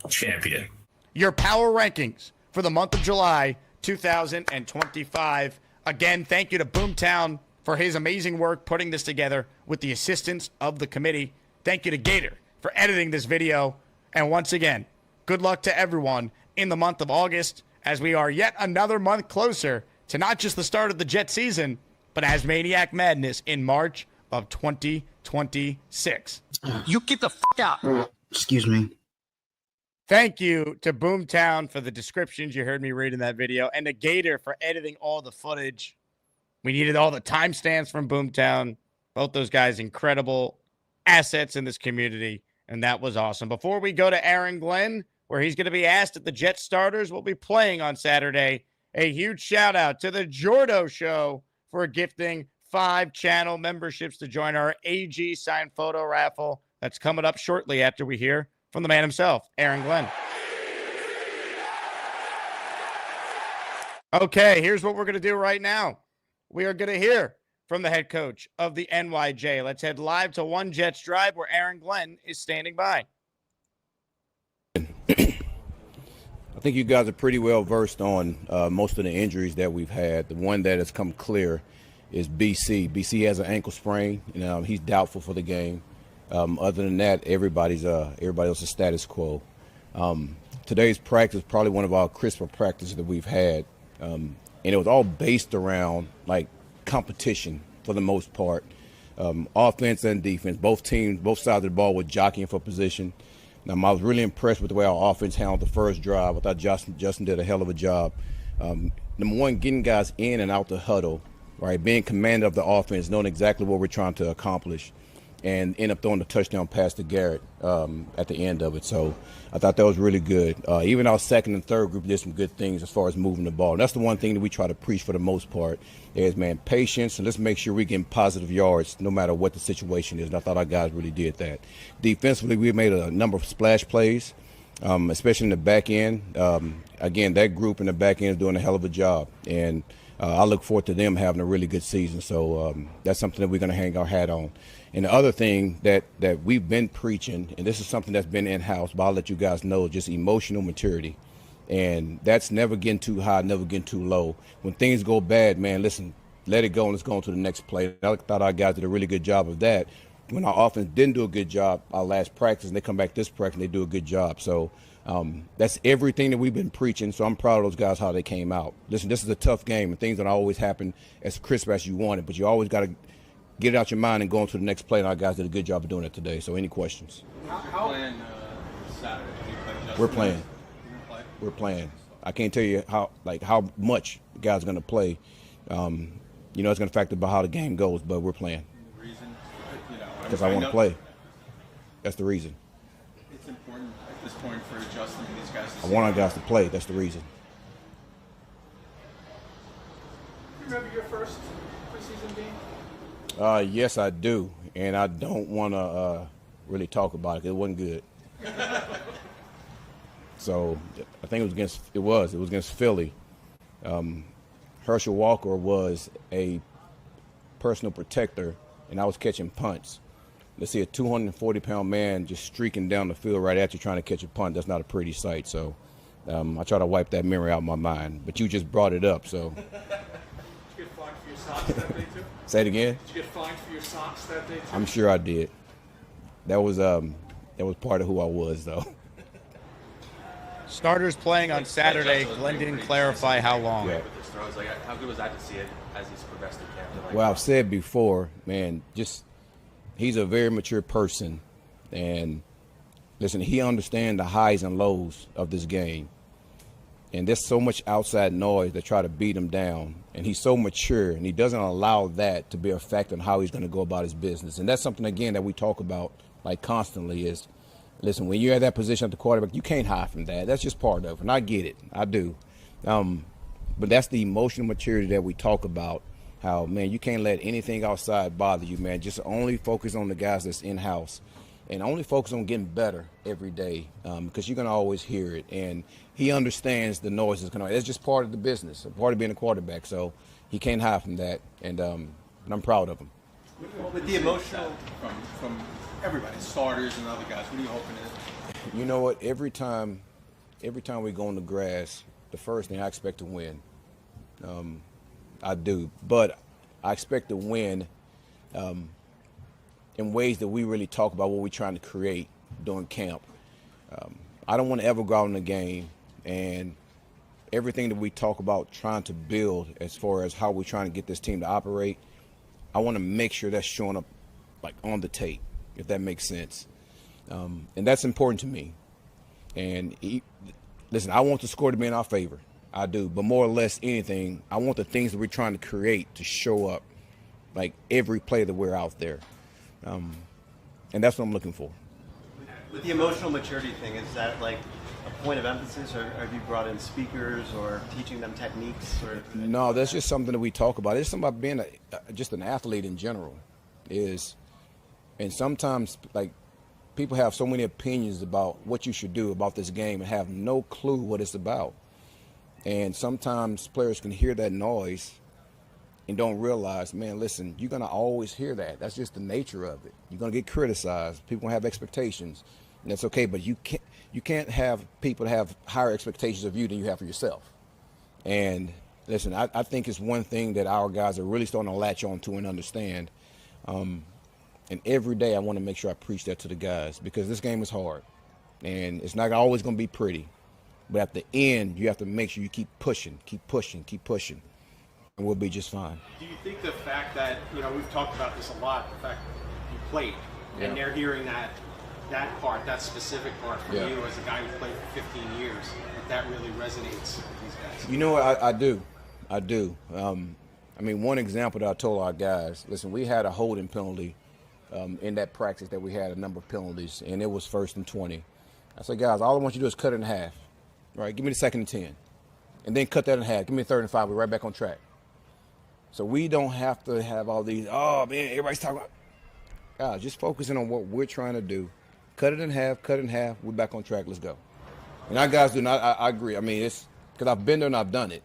Champion. Your power rankings for the month of July 2025. Again, thank you to Boomtown for his amazing work putting this together with the assistance of the committee. Thank you to Gator for editing this video. And once again, good luck to everyone in the month of August, as we are yet another month closer to not just the start of the Jet season, but Asmaniac Madness in March of 2026. You get the fuck out. Excuse me. Thank you to Boomtown for the descriptions you heard me read in that video, and to Gator for editing all the footage. We needed all the timestamps from Boomtown. Both those guys, incredible assets in this community, and that was awesome. Before we go to Aaron Glenn, where he's going to be asked if the Jet starters will be playing on Saturday, a huge shout out to the Jordo Show for gifting 5 channel memberships to join our AG signed photo raffle. That's coming up shortly after we hear from the man himself, Aaron Glenn. Okay, here's what we're going to do right now. We are going to hear from the head coach of the NYJ. Let's head live to One Jets Drive, where Aaron Glenn is standing by. I think you guys are pretty well versed on most of the injuries that we've had. The one that has come clear is BC. BC has an ankle sprain, and he's doubtful for the game. Other than that, everybody else is status quo. Today's practice probably one of our crisper practices that we've had, and it was all based around like competition for the most part, offense and defense. Both teams, both sides of the ball were jockeying for position. I was really impressed with the way our offense handled the first drive. I thought Justin did a hell of a job. Number one, getting guys in and out the huddle, right? Being commander of the offense, knowing exactly what we're trying to accomplish, and end up throwing the touchdown pass to Garrett at the end of it. So I thought that was really good. Even our second and third group did some good things as far as moving the ball. And that's the one thing that we try to preach for the most part is, man, patience, and let's make sure we get positive yards no matter what the situation is. And I thought our guys really did that. Defensively, we made a number of splash plays, especially in the back end. Again, that group in the back end is doing a hell of a job. And I look forward to them having a really good season. So that's something that we're going to hang our hat on. And the other thing that we've been preaching, and this is something that's been in-house, but I'll let you guys know, just emotional maturity. And that's never getting too high, never getting too low. When things go bad, man, listen, let it go and let's go on to the next play. I thought our guys did a really good job of that. When our offense didn't do a good job our last practice, and they come back this practice and they do a good job. So that's everything that we've been preaching. So I'm proud of those guys, how they came out. Listen, this is a tough game, and things don't always happen as crisp as you want it, but you always got to get it out your mind and go on to the next play, and our guys did a good job of doing it today. So any questions? How playing Saturday? We're playing. We're playing. I can't tell you how much the guys are going to play. It's going to factor about how the game goes, but we're playing. The reason because I want to play. That's the reason. It's important at this point for Justin and these guys to I want our guys to play. That's the reason. Remember your first preseason game? Yes, I do, and I don't want to really talk about it. It wasn't good. So I think it was against Philly. Herschel Walker was a personal protector, and I was catching punts. Let's see a 240-pound man just streaking down the field right at you trying to catch a punt. That's not a pretty sight. So I try to wipe that memory out of my mind. But you just brought it up, so. Did you get fined for your socks that day too? Say it again. Did you get fined for your socks that day too? I'm sure I did. That was part of who I was, though. Starters playing on Saturday. Glenn didn't clarify how long. Yeah. With his throws, like how good was that to see it as he's progressed in camp? Like, Well, I've said before, man, he's a very mature person. And listen, he understands the highs and lows of this game. And there's so much outside noise that try to beat him down. And he's so mature, and he doesn't allow that to be a factor in how he's going to go about his business. And that's something, again, that we talk about like constantly is, listen, when you're at that position at the quarterback, you can't hide from that. That's just part of it. And I get it. I do. But that's the emotional maturity that we talk about, how, man, you can't let anything outside bother you, man. Just only focus on the guys that's in-house and only focus on getting better every day because you're going to always hear it. And he understands the noise that's going on. It's just part of the business, part of being a quarterback. So he can't hide from that, and I'm proud of him. With the emotional from everybody, starters and other guys, what are you hoping to? You know what? Every time we go on the grass, the first thing I expect to win. I do, but I expect to win in ways that we really talk about what we're trying to create during camp. I don't want to ever go out in the game and everything that we talk about trying to build as far as how we're trying to get this team to operate, I want to make sure that's showing up like on the tape, if that makes sense. And that's important to me. And listen, I want the score to be in our favor. I do. But more or less anything, I want the things that we're trying to create to show up like every play that we're out there. And that's what I'm looking for. With the emotional maturity thing, is that like a point of emphasis, or have you brought in speakers or teaching them techniques? Or No, that's just something that we talk about. It's something about being just an athlete in general. And sometimes, like, people have so many opinions about what you should do about this game and have no clue what it's about. And sometimes players can hear that noise and don't realize, man, listen, you're going to always hear that. That's just the nature of it. You're going to get criticized. People have expectations, and that's okay. But you can't have people have higher expectations of you than you have for yourself. And listen, I think it's one thing that our guys are really starting to latch on to and understand. And every day I want to make sure I preach that to the guys because this game is hard. And it's not always going to be pretty. But at the end, you have to make sure you keep pushing, and we'll be just fine. Do you think the fact that, we've talked about this a lot, the fact that you played, and they're hearing that specific part from you as a guy who played for 15 years, that really resonates with these guys? You know what, I do. I mean, one example that I told our guys, listen, we had a holding penalty in that practice that we had a number of penalties, and it was 1st and 20. I said, guys, all I want you to do is cut it in half. Right, give me the 2nd and 10. And then cut that in half. Give me the 3rd and 5. We're right back on track. So we don't have to have all these, oh, man, everybody's talking about. Guys, just focusing on what we're trying to do. Cut it in half, we're back on track, let's go. And our guys do not, I agree. I mean, it's because I've been there and I've done it.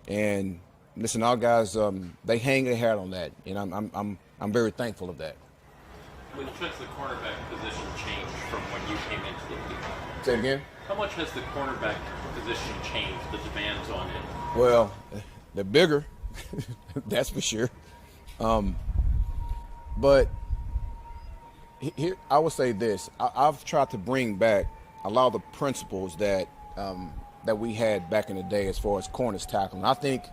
And listen, our guys, they hang their hat on that. And I'm very thankful of that. How much has the cornerback position changed from when you came into the league? Say it again? How much has the cornerback position changed, the demands on it? Well, they're bigger, that's for sure. But here, I would say this. I've tried to bring back a lot of the principles that we had back in the day as far as corners tackling. I think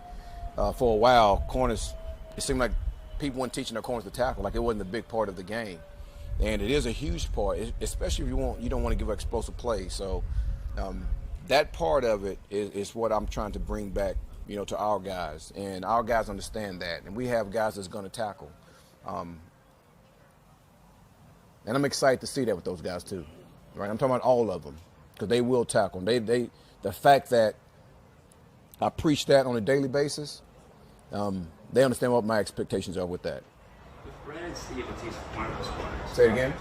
for a while, corners, it seemed like people weren't teaching their corners to tackle, like it wasn't a big part of the game. And it is a huge part, especially if you don't want to give explosive plays. So that part of it is what I'm trying to bring back, to our guys. And our guys understand that. And we have guys that's going to tackle. And I'm excited to see that with those guys too, right? I'm talking about all of them because they will tackle. The fact that I preach that on a daily basis, they understand what my expectations are with that. Say it again.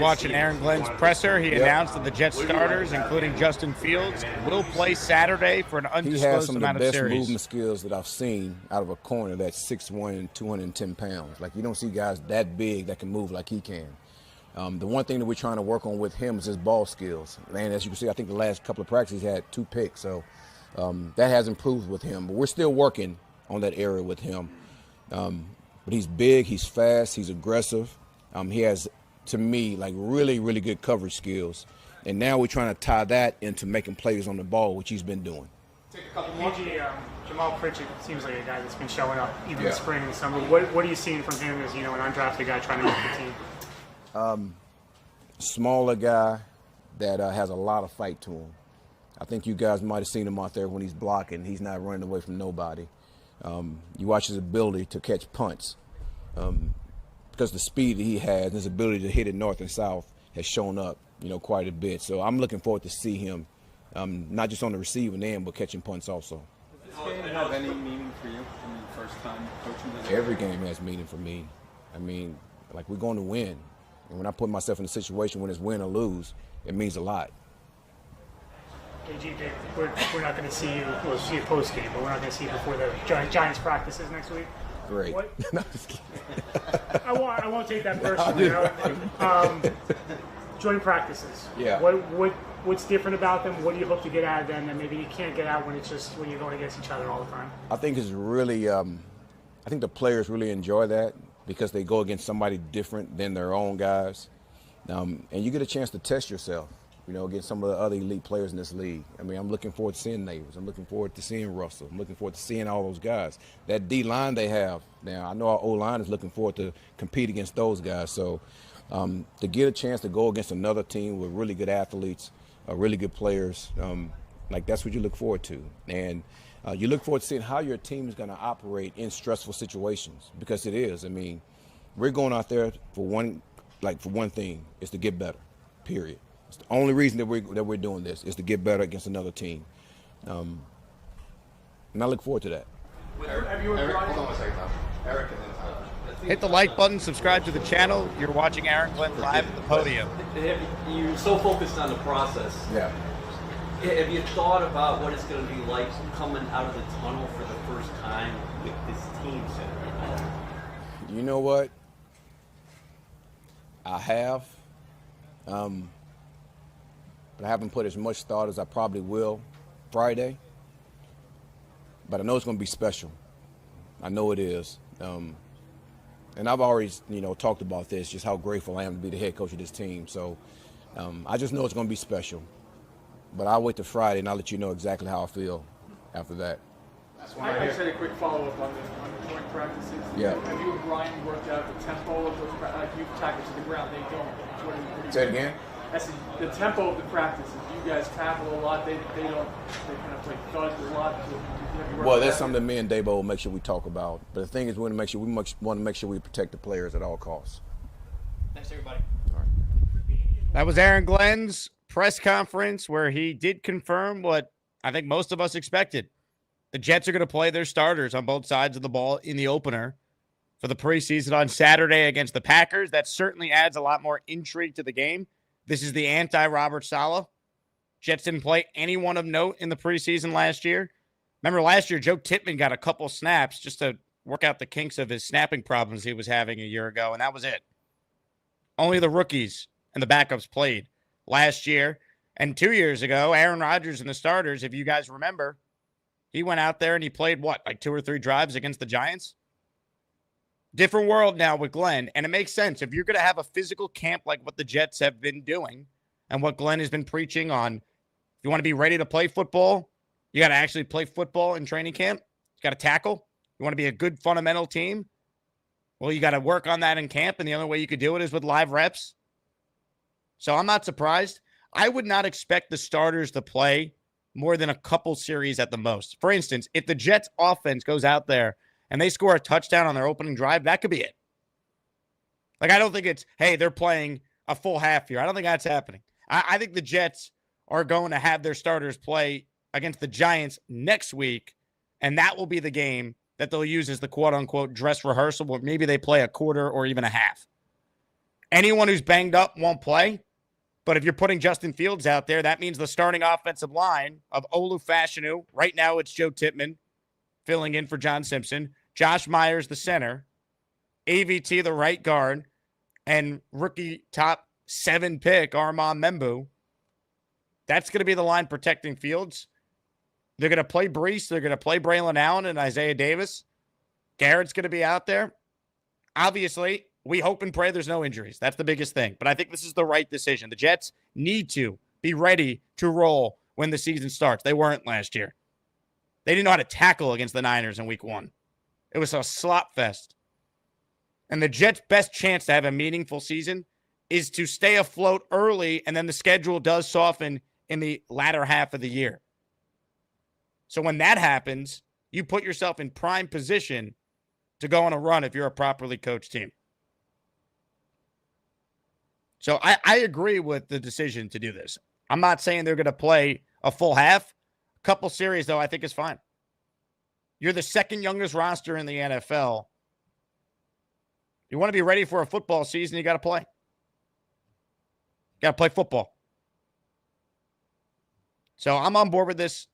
Watching Aaron Glenn's presser, he announced that the Jets starters, including Justin Fields, will play Saturday for an undisclosed He has some of the amount of best series. movement skills that I've seen out of a corner that's 6'1" and 210 pounds. Like, you don't see guys that big that can move like he can. The one thing that we're trying to work on with him is his ball skills. And as you can see, I think the last couple of practices he had 2 picks. So that has improved with him. But we're still working on that area with him. But he's big, he's fast, he's aggressive. He has, to me, like really, really good coverage skills. And now we're trying to tie that into making plays on the ball, which he's been doing. Take a couple more. Jamal Pritchett seems like a guy that's been showing up even in the spring and the summer. What are you seeing from him as, an undrafted guy trying to make the team? Smaller guy that has a lot of fight to him. I think you guys might have seen him out there when he's blocking. He's not running away from nobody. You watch his ability to catch punts because the speed that he has and his ability to hit it north and south has shown up, quite a bit. So I'm looking forward to see him not just on the receiving end, but catching punts also. Does this game have any meaning for you? First time coaching this? Every game has meaning for me. Like, we're going to win. And when I put myself in a situation when it's win or lose, it means a lot. AJ, we're not going to see you. We'll see you post game, but we're not going to see you before the Giants practices next week. Great. No, just kidding. I won't take that personally. Joint practices. Yeah. What's different about them? What do you hope to get out of them that maybe you can't get out when you're going against each other all the time? I think it's really. I think the players really enjoy that because they go against somebody different than their own guys, and you get a chance to test yourself. Against some of the other elite players in this league. I'm looking forward to seeing Neighbors. I'm looking forward to seeing Russell. I'm looking forward to seeing all those guys. That D-line they have now, I know our O-line is looking forward to compete against those guys. So to get a chance to go against another team with really good athletes, really good players, that's what you look forward to. And you look forward to seeing how your team is going to operate in stressful situations because it is. We're going out there for one thing, is to get better, period. It's the only reason that we're doing this is to get better against another team, and I look forward to that. Hold on a second, Tom. Eric and then Tom. Hit the like button, subscribe to the channel. You're watching Aaron Glenn live at the podium. You're so focused on the process. Yeah. Have you thought about what it's going to be like coming out of the tunnel for the first time with this team? You know what? I have. But I haven't put as much thought as I probably will Friday. But I know it's going to be special. I know it is. And I've already, talked about this, just how grateful I am to be the head coach of this team. So I just know it's going to be special. But I'll wait till Friday and I'll let you know exactly how I feel after that. I just had a quick follow-up on the joint practices. Yeah. Have you and Brian worked out the tempo of those practices? You've tackled to the ground, they don't. Say it again? I said the tempo of the practices. You guys tackle a lot. They don't. They kind of play thuds a lot. Well, that's something that me and Dabo will make sure we talk about. But the thing is, we want to make sure we protect the players at all costs. Thanks, everybody. All right. That was Aaron Glenn's press conference where he did confirm what I think most of us expected. The Jets are going to play their starters on both sides of the ball in the opener for the preseason on Saturday against the Packers. That certainly adds a lot more intrigue to the game. This is the anti-Robert Saleh. Jets didn't play anyone of note in the preseason last year. Remember last year, Joe Tippmann got a couple snaps just to work out the kinks of his snapping problems he was having a year ago, and that was it. Only the rookies and the backups played last year. And 2 years ago, Aaron Rodgers and the starters, if you guys remember, he went out there and he played, 2 or 3 drives against the Giants? Different world now with Glenn, and it makes sense. If you're going to have a physical camp like what the Jets have been doing and what Glenn has been preaching on, if you want to be ready to play football, you got to actually play football in training camp. You got to tackle. You want to be a good fundamental team? Well, you got to work on that in camp, and the only way you could do it is with live reps. So I'm not surprised. I would not expect the starters to play more than a couple series at the most. For instance, if the Jets offense goes out there and they score a touchdown on their opening drive, that could be it. Like, I don't think it's, hey, they're playing a full half here. I don't think that's happening. I think the Jets are going to have their starters play against the Giants next week, and that will be the game that they'll use as the quote-unquote dress rehearsal, where maybe they play a quarter or even a half. Anyone who's banged up won't play, but if you're putting Justin Fields out there, that means the starting offensive line of Olu Fashanu, right now it's Joe Tippmann filling in for John Simpson, Josh Myers, the center, AVT, the right guard, and rookie top 7 pick, Armand Membu. That's going to be the line protecting Fields. They're going to play Brees. They're going to play Braylon Allen and Isaiah Davis. Garrett's going to be out there. Obviously, we hope and pray there's no injuries. That's the biggest thing. But I think this is the right decision. The Jets need to be ready to roll when the season starts. They weren't last year. They didn't know how to tackle against the Niners in week 1. It was a slop fest. And the Jets' best chance to have a meaningful season is to stay afloat early, and then the schedule does soften in the latter half of the year. So when that happens, you put yourself in prime position to go on a run if you're a properly coached team. So I agree with the decision to do this. I'm not saying they're going to play a full half. A couple series, though, I think is fine. You're the second youngest roster in the NFL. You want to be ready for a football season, you got to play. You got to play football. So I'm on board with this.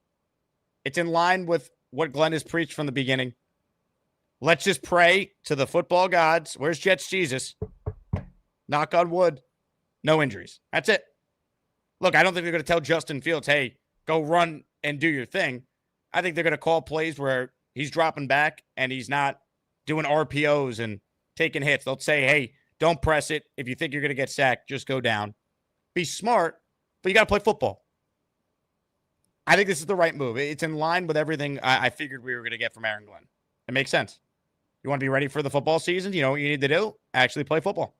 It's in line with what Glenn has preached from the beginning. Let's just pray to the football gods. Where's Jets Jesus? Knock on wood. No injuries. That's it. Look, I don't think they're going to tell Justin Fields, hey, go run and do your thing. I think they're going to call plays where he's dropping back and he's not doing RPOs and taking hits. They'll say, hey, don't press it. If you think you're going to get sacked, just go down. Be smart, but you got to play football. I think this is the right move. It's in line with everything I figured we were going to get from Aaron Glenn. It makes sense. You want to be ready for the football season? You know what you need to do? Actually play football.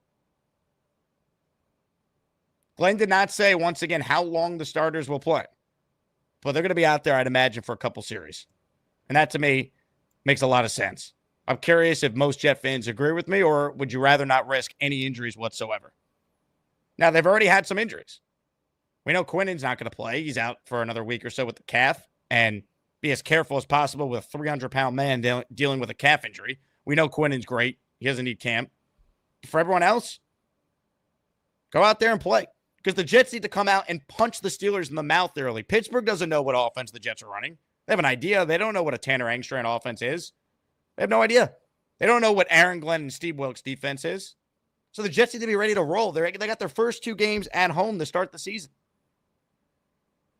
Glenn did not say, once again, how long the starters will play. But they're going to be out there, I'd imagine, for a couple series. And that, to me, makes a lot of sense. I'm curious if most Jet fans agree with me, or would you rather not risk any injuries whatsoever? Now, they've already had some injuries. We know Quinnen's not going to play. He's out for another week or so with the calf. And be as careful as possible with a 300-pound man dealing with a calf injury. We know Quinnen's great. He doesn't need camp. For everyone else, go out there and play. Because the Jets need to come out and punch the Steelers in the mouth early. Pittsburgh doesn't know what offense the Jets are running. They have an idea. They don't know what a Tanner Engstrand offense is. They have no idea. They don't know what Aaron Glenn and Steve Wilkes defense is. So the Jets need to be ready to roll. They got their first 2 games at home to start the season.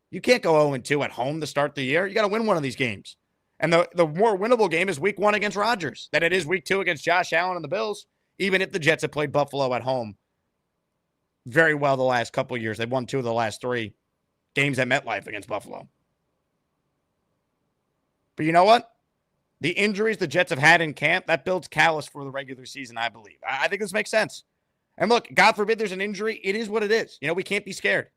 You can't go 0-2 at home to start the year. You got to win one of these games. And the more winnable game is week 1 against Rodgers than it is week 2 against Josh Allen and the Bills, even if the Jets have played Buffalo at home very well the last couple of years. They've won 2 of the last 3 games at MetLife against Buffalo. But you know what? The injuries the Jets have had in camp, that builds callous for the regular season, I believe. I think this makes sense. And look, God forbid there's an injury. It is what it is. You know, we can't be scared.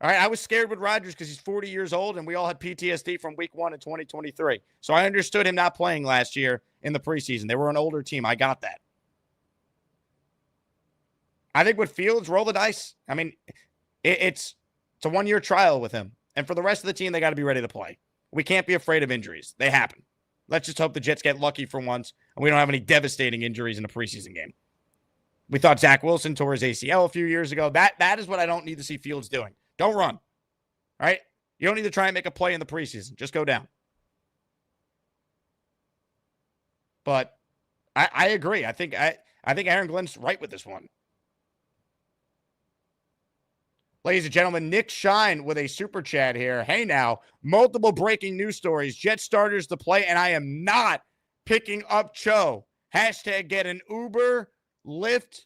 All right, I was scared with Rodgers because he's 40 years old, and we all had PTSD from week 1 in 2023. So I understood him not playing last year in the preseason. They were an older team. I got that. I think with Fields, roll the dice. I mean, it's a 1-year trial with him. And for the rest of the team, they got to be ready to play. We can't be afraid of injuries. They happen. Let's just hope the Jets get lucky for once, and we don't have any devastating injuries in a preseason game. We thought Zach Wilson tore his ACL a few years ago. That is what I don't need to see Fields doing. Don't run. All right? You don't need to try and make a play in the preseason. Just go down. But I agree. I think Aaron Glenn's right with this one. Ladies and gentlemen, Nick Shine with a super chat here. Hey now, multiple breaking news stories. Jet starters to play, and I am not picking up Cho. Hashtag get an Uber, Lyft,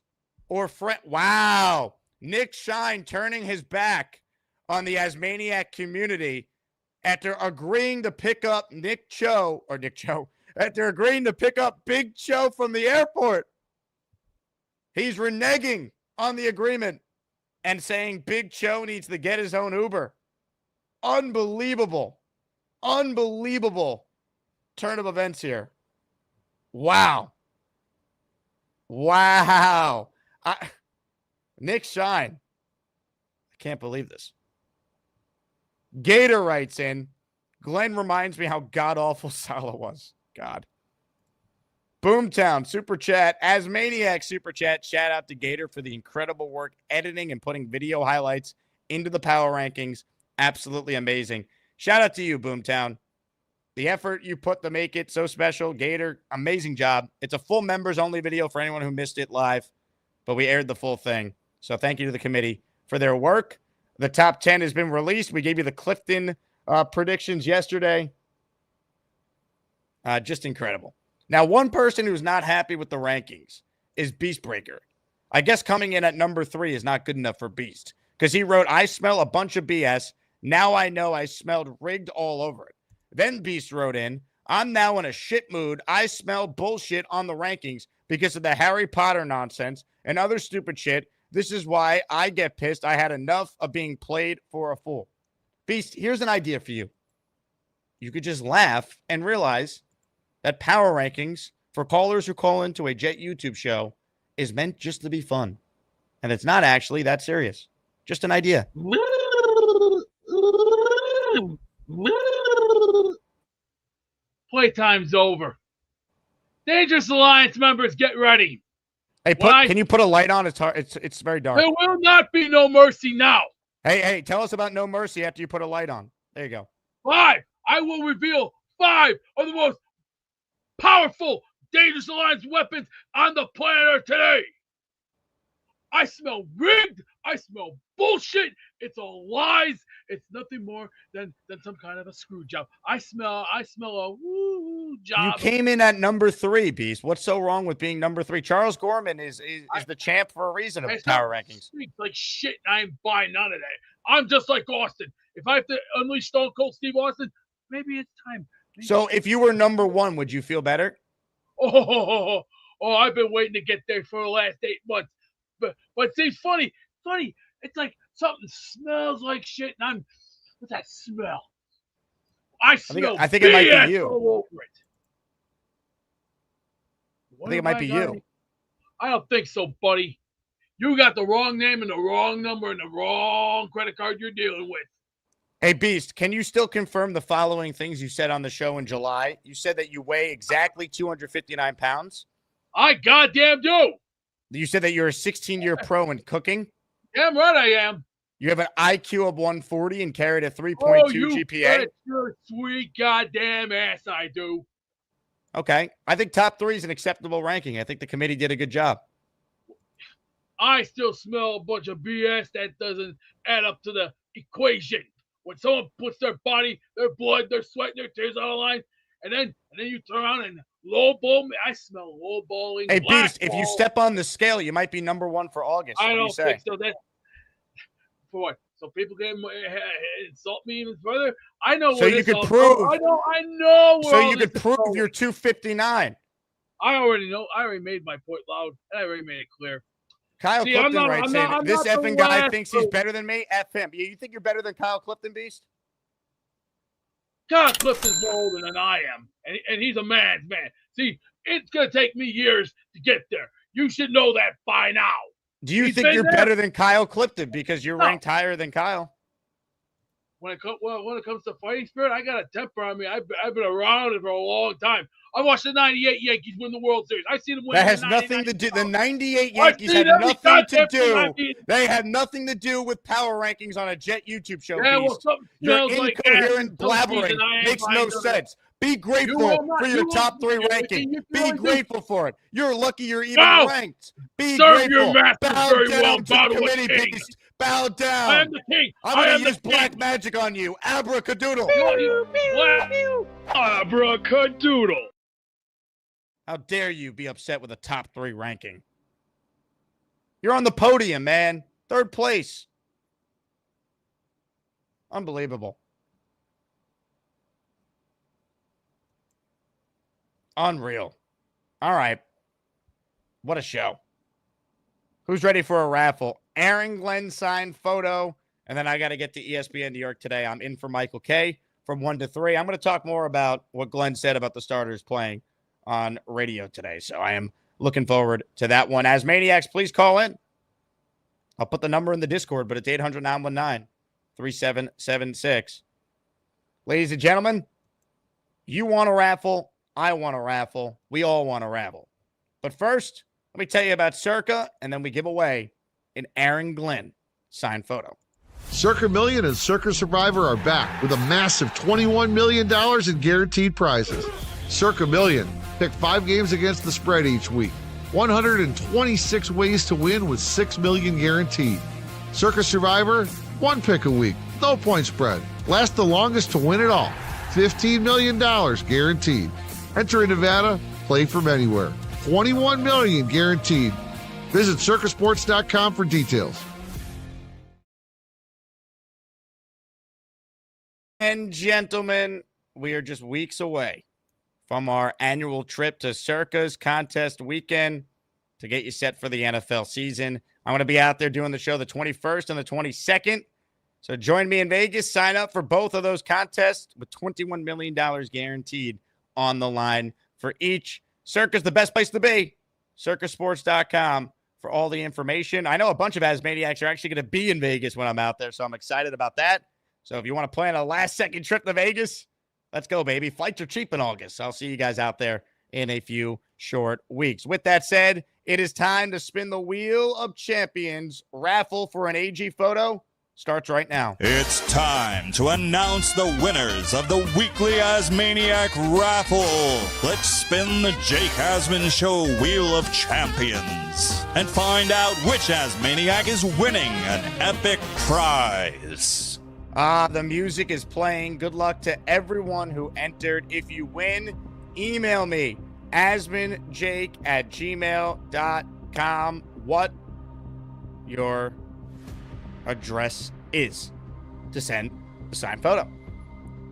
or friend. Wow. Nick Shine turning his back on the Asmaniac community after agreeing to pick up after agreeing to pick up Big Cho from the airport. He's reneging on the agreement and saying Big Cho needs to get his own Uber. Unbelievable. Unbelievable turn of events here. Wow. Nick Shine. I can't believe this. Gator writes in, Glenn reminds me how god-awful Salah was. God. Boomtown, Super Chat. Asmaniac, Super Chat. Shout out to Gator for the incredible work editing and putting video highlights into the power rankings. Absolutely amazing. Shout out to you, Boomtown. The effort you put to make it so special. Gator, amazing job. It's a full members-only video for anyone who missed it live, but we aired the full thing. So thank you to the committee for their work. The top 10 has been released. We gave you the Clifton predictions yesterday. Just incredible. Now, one person who's not happy with the rankings is Beastbreaker. I guess coming in at number 3 is not good enough for Beast because he wrote, I smell a bunch of BS. Now I know I smelled rigged all over it. Then Beast wrote in, I'm now in a shit mood. I smell bullshit on the rankings because of the Harry Potter nonsense and other stupid shit. This is why I get pissed. I had enough of being played for a fool. Beast, here's an idea for you. You could just laugh and realize that power rankings for callers who call into a Jet YouTube show is meant just to be fun. And it's not actually that serious. Just an idea. Playtime's over. Dangerous Alliance members, get ready. Hey, can you put a light on? It's hard. It's very dark. There will not be no mercy now. Hey, tell us about No Mercy after you put a light on. There you go. 5. I will reveal 5 of the most powerful Dangerous Alliance weapons on the planet today. I smell rigged. I smell bullshit. It's all lies. It's nothing more than some kind of a screw job. I smell a woo job. You came in at number 3, Beast. What's so wrong with being number 3? Charles Gorman is the champ for a reason of power rankings. Like shit, I ain't buying none of that. I'm just like Austin. If I have to unleash Stone Cold Steve Austin, maybe it's time. So if you were number 1, would you feel better? Oh, I've been waiting to get there for the last 8 months. But see, funny. It's like something smells like shit, and what's that smell? I think it might be you. All over it. I think it might be you. I don't think so, buddy. You got the wrong name and the wrong number and the wrong credit card you're dealing with. Hey, Beast, can you still confirm the following things you said on the show in July? You said that you weigh exactly 259 pounds. I goddamn do. You said that you're a 16-year pro in cooking. Damn right I am. You have an IQ of 140 and carried a 3.2 GPA. Bet your sweet goddamn ass I do. Okay. I think top 3 is an acceptable ranking. I think the committee did a good job. I still smell a bunch of BS that doesn't add up to the equation. When someone puts their body, their blood, their sweat, their tears on the line, and then you turn around and lowball me. I smell lowballing. Hey, Beast, if you step on the scale, you might be number 1 for August. I don't think so. That's for what? So people can insult me even further. I know. So you could prove. I know. So you could prove you're 259. I already know. I already made my point loud. And I already made it clear. Kyle Clifton writes in, this effing guy thinks he's better than me. F him. You think you're better than Kyle Clifton, Beast? Kyle Clifton's more older than I am, and he's a man's man. See, it's going to take me years to get there. You should know that by now. Do you think you're better than Kyle Clifton because you're ranked higher than Kyle? When it comes to fighting spirit, I got a temper on me. I've been around it for a long time. I watched the 98 Yankees win the World Series. I see them win. That has nothing to do. The 98 Yankees had nothing to do. They had nothing to do with power rankings on a Jet YouTube show. Yeah, well, your incoherent blabbering makes no sense. Be grateful for your top 3 ranking. Be grateful for it. You're lucky you're even ranked. Be grateful. Bow down to the committee, Beast. Bow down. I am the king. I'm going to use black magic on you. Abracadoodle. Abracadoodle. How dare you be upset with a top 3 ranking? You're on the podium, man. 3rd place. Unbelievable. Unreal. All right. What a show. Who's ready for a raffle? Aaron Glenn signed photo. And then I got to get to ESPN New York today. I'm in for Michael K from 1 to 3. I'm going to talk more about what Glenn said about the starters playing on radio today. So I am looking forward to that one. Asmaniacs, please call in. I'll put the number in the Discord, but it's 800-919-3776. Ladies and gentlemen, you want a raffle. I want a raffle. We all want a raffle. But first, let me tell you about Circa, and then we give away an Aaron Glenn signed photo. Circa Million and Circa Survivor are back with a massive $21 million in guaranteed prizes. Circa Million. Pick 5 games against the spread each week. 126 ways to win with $6 million guaranteed. Circa Survivor, 1 pick a week, no point spread. Last the longest to win it all. $15 million guaranteed. Enter in Nevada, play from anywhere. $21 million guaranteed. Visit circasports.com for details. And gentlemen, we are just weeks away from our annual trip to Circa's contest weekend to get you set for the NFL season. I'm going to be out there doing the show the 21st and the 22nd. So join me in Vegas. Sign up for both of those contests with $21 million guaranteed on the line for each. Circa's the best place to be. Circasports.com for all the information. I know a bunch of Asmaniacs are actually going to be in Vegas when I'm out there, so I'm excited about that. So if you want to plan a last-second trip to Vegas, let's go, baby. Flights are cheap in August. I'll see you guys out there in a few short weeks. With that said, it is time to spin the Wheel of Champions. Raffle for an AG photo starts right now. It's time to announce the winners of the weekly Asmaniac raffle. Let's spin the Jake Asman Show Wheel of Champions and find out which Asmaniac is winning an epic prize. The music is playing. Good luck to everyone who entered. If you win, email me, AsmanJake@gmail.com, what your address is to send the signed photo.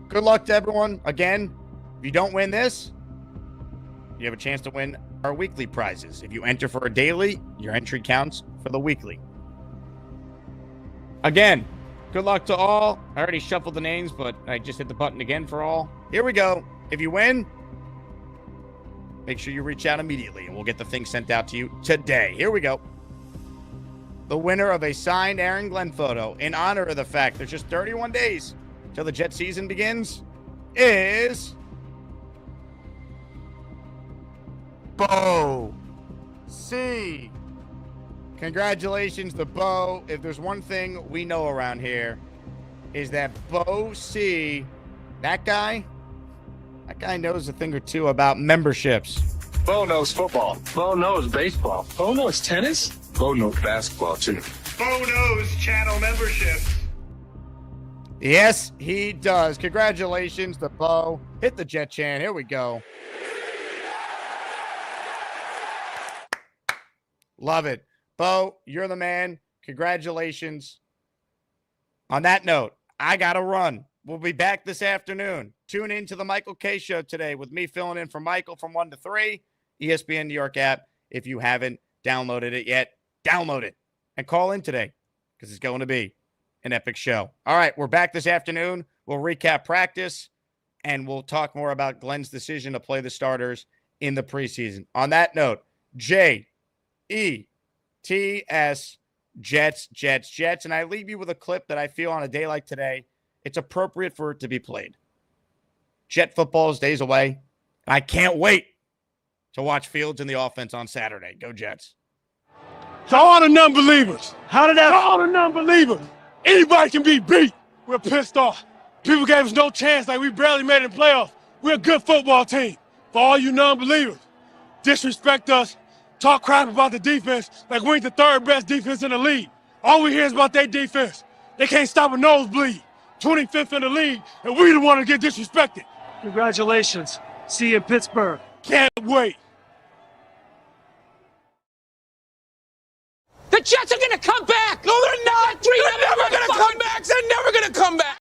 Good luck to everyone. Again, if you don't win this, you have a chance to win our weekly prizes. If you enter for a daily, your entry counts for the weekly. Again, good luck to all. I already shuffled the names, but I just hit the button again for all. Here we go. If you win, make sure you reach out immediately, and we'll get the thing sent out to you today. Here we go. The winner of a signed Aaron Glenn photo, in honor of the fact there's just 31 days till the Jet season begins, is Bo C. Congratulations to Bo. If there's one thing we know around here is that Bo C, that guy knows a thing or two about memberships. Bo knows football. Bo knows baseball. Bo knows tennis. Bo knows basketball, too. Bo knows channel memberships. Yes, he does. Congratulations to Bo. Hit the Jet Chan. Here we go. Love it. Bo, you're the man. Congratulations. On that note, I got to run. We'll be back this afternoon. Tune in to the Michael K. Show today with me filling in for Michael from 1 to 3. ESPN New York app. If you haven't downloaded it yet, download it and call in today because it's going to be an epic show. All right, we're back this afternoon. We'll recap practice, and we'll talk more about Glenn's decision to play the starters in the preseason. On that note, J-E-T-S, Jets, Jets, Jets. And I leave you with a clip that I feel on a day like today, it's appropriate for it to be played. Jet football is days away. I can't wait to watch Fields in the offense on Saturday. Go Jets. To all the non-believers. To all the non-believers. Anybody can be beat. We're pissed off. People gave us no chance, like we barely made it in the playoffs. We're a good football team. For all you non-believers, disrespect us, talk crap about the defense like we ain't the third best defense in the league. All we hear is about their defense. They can't stop a nosebleed. 25th in the league, and we the one to get disrespected. Congratulations. See you in Pittsburgh. Can't wait. The Jets are going to come back. No, they're not. They're never going to come back. They're never going to come back.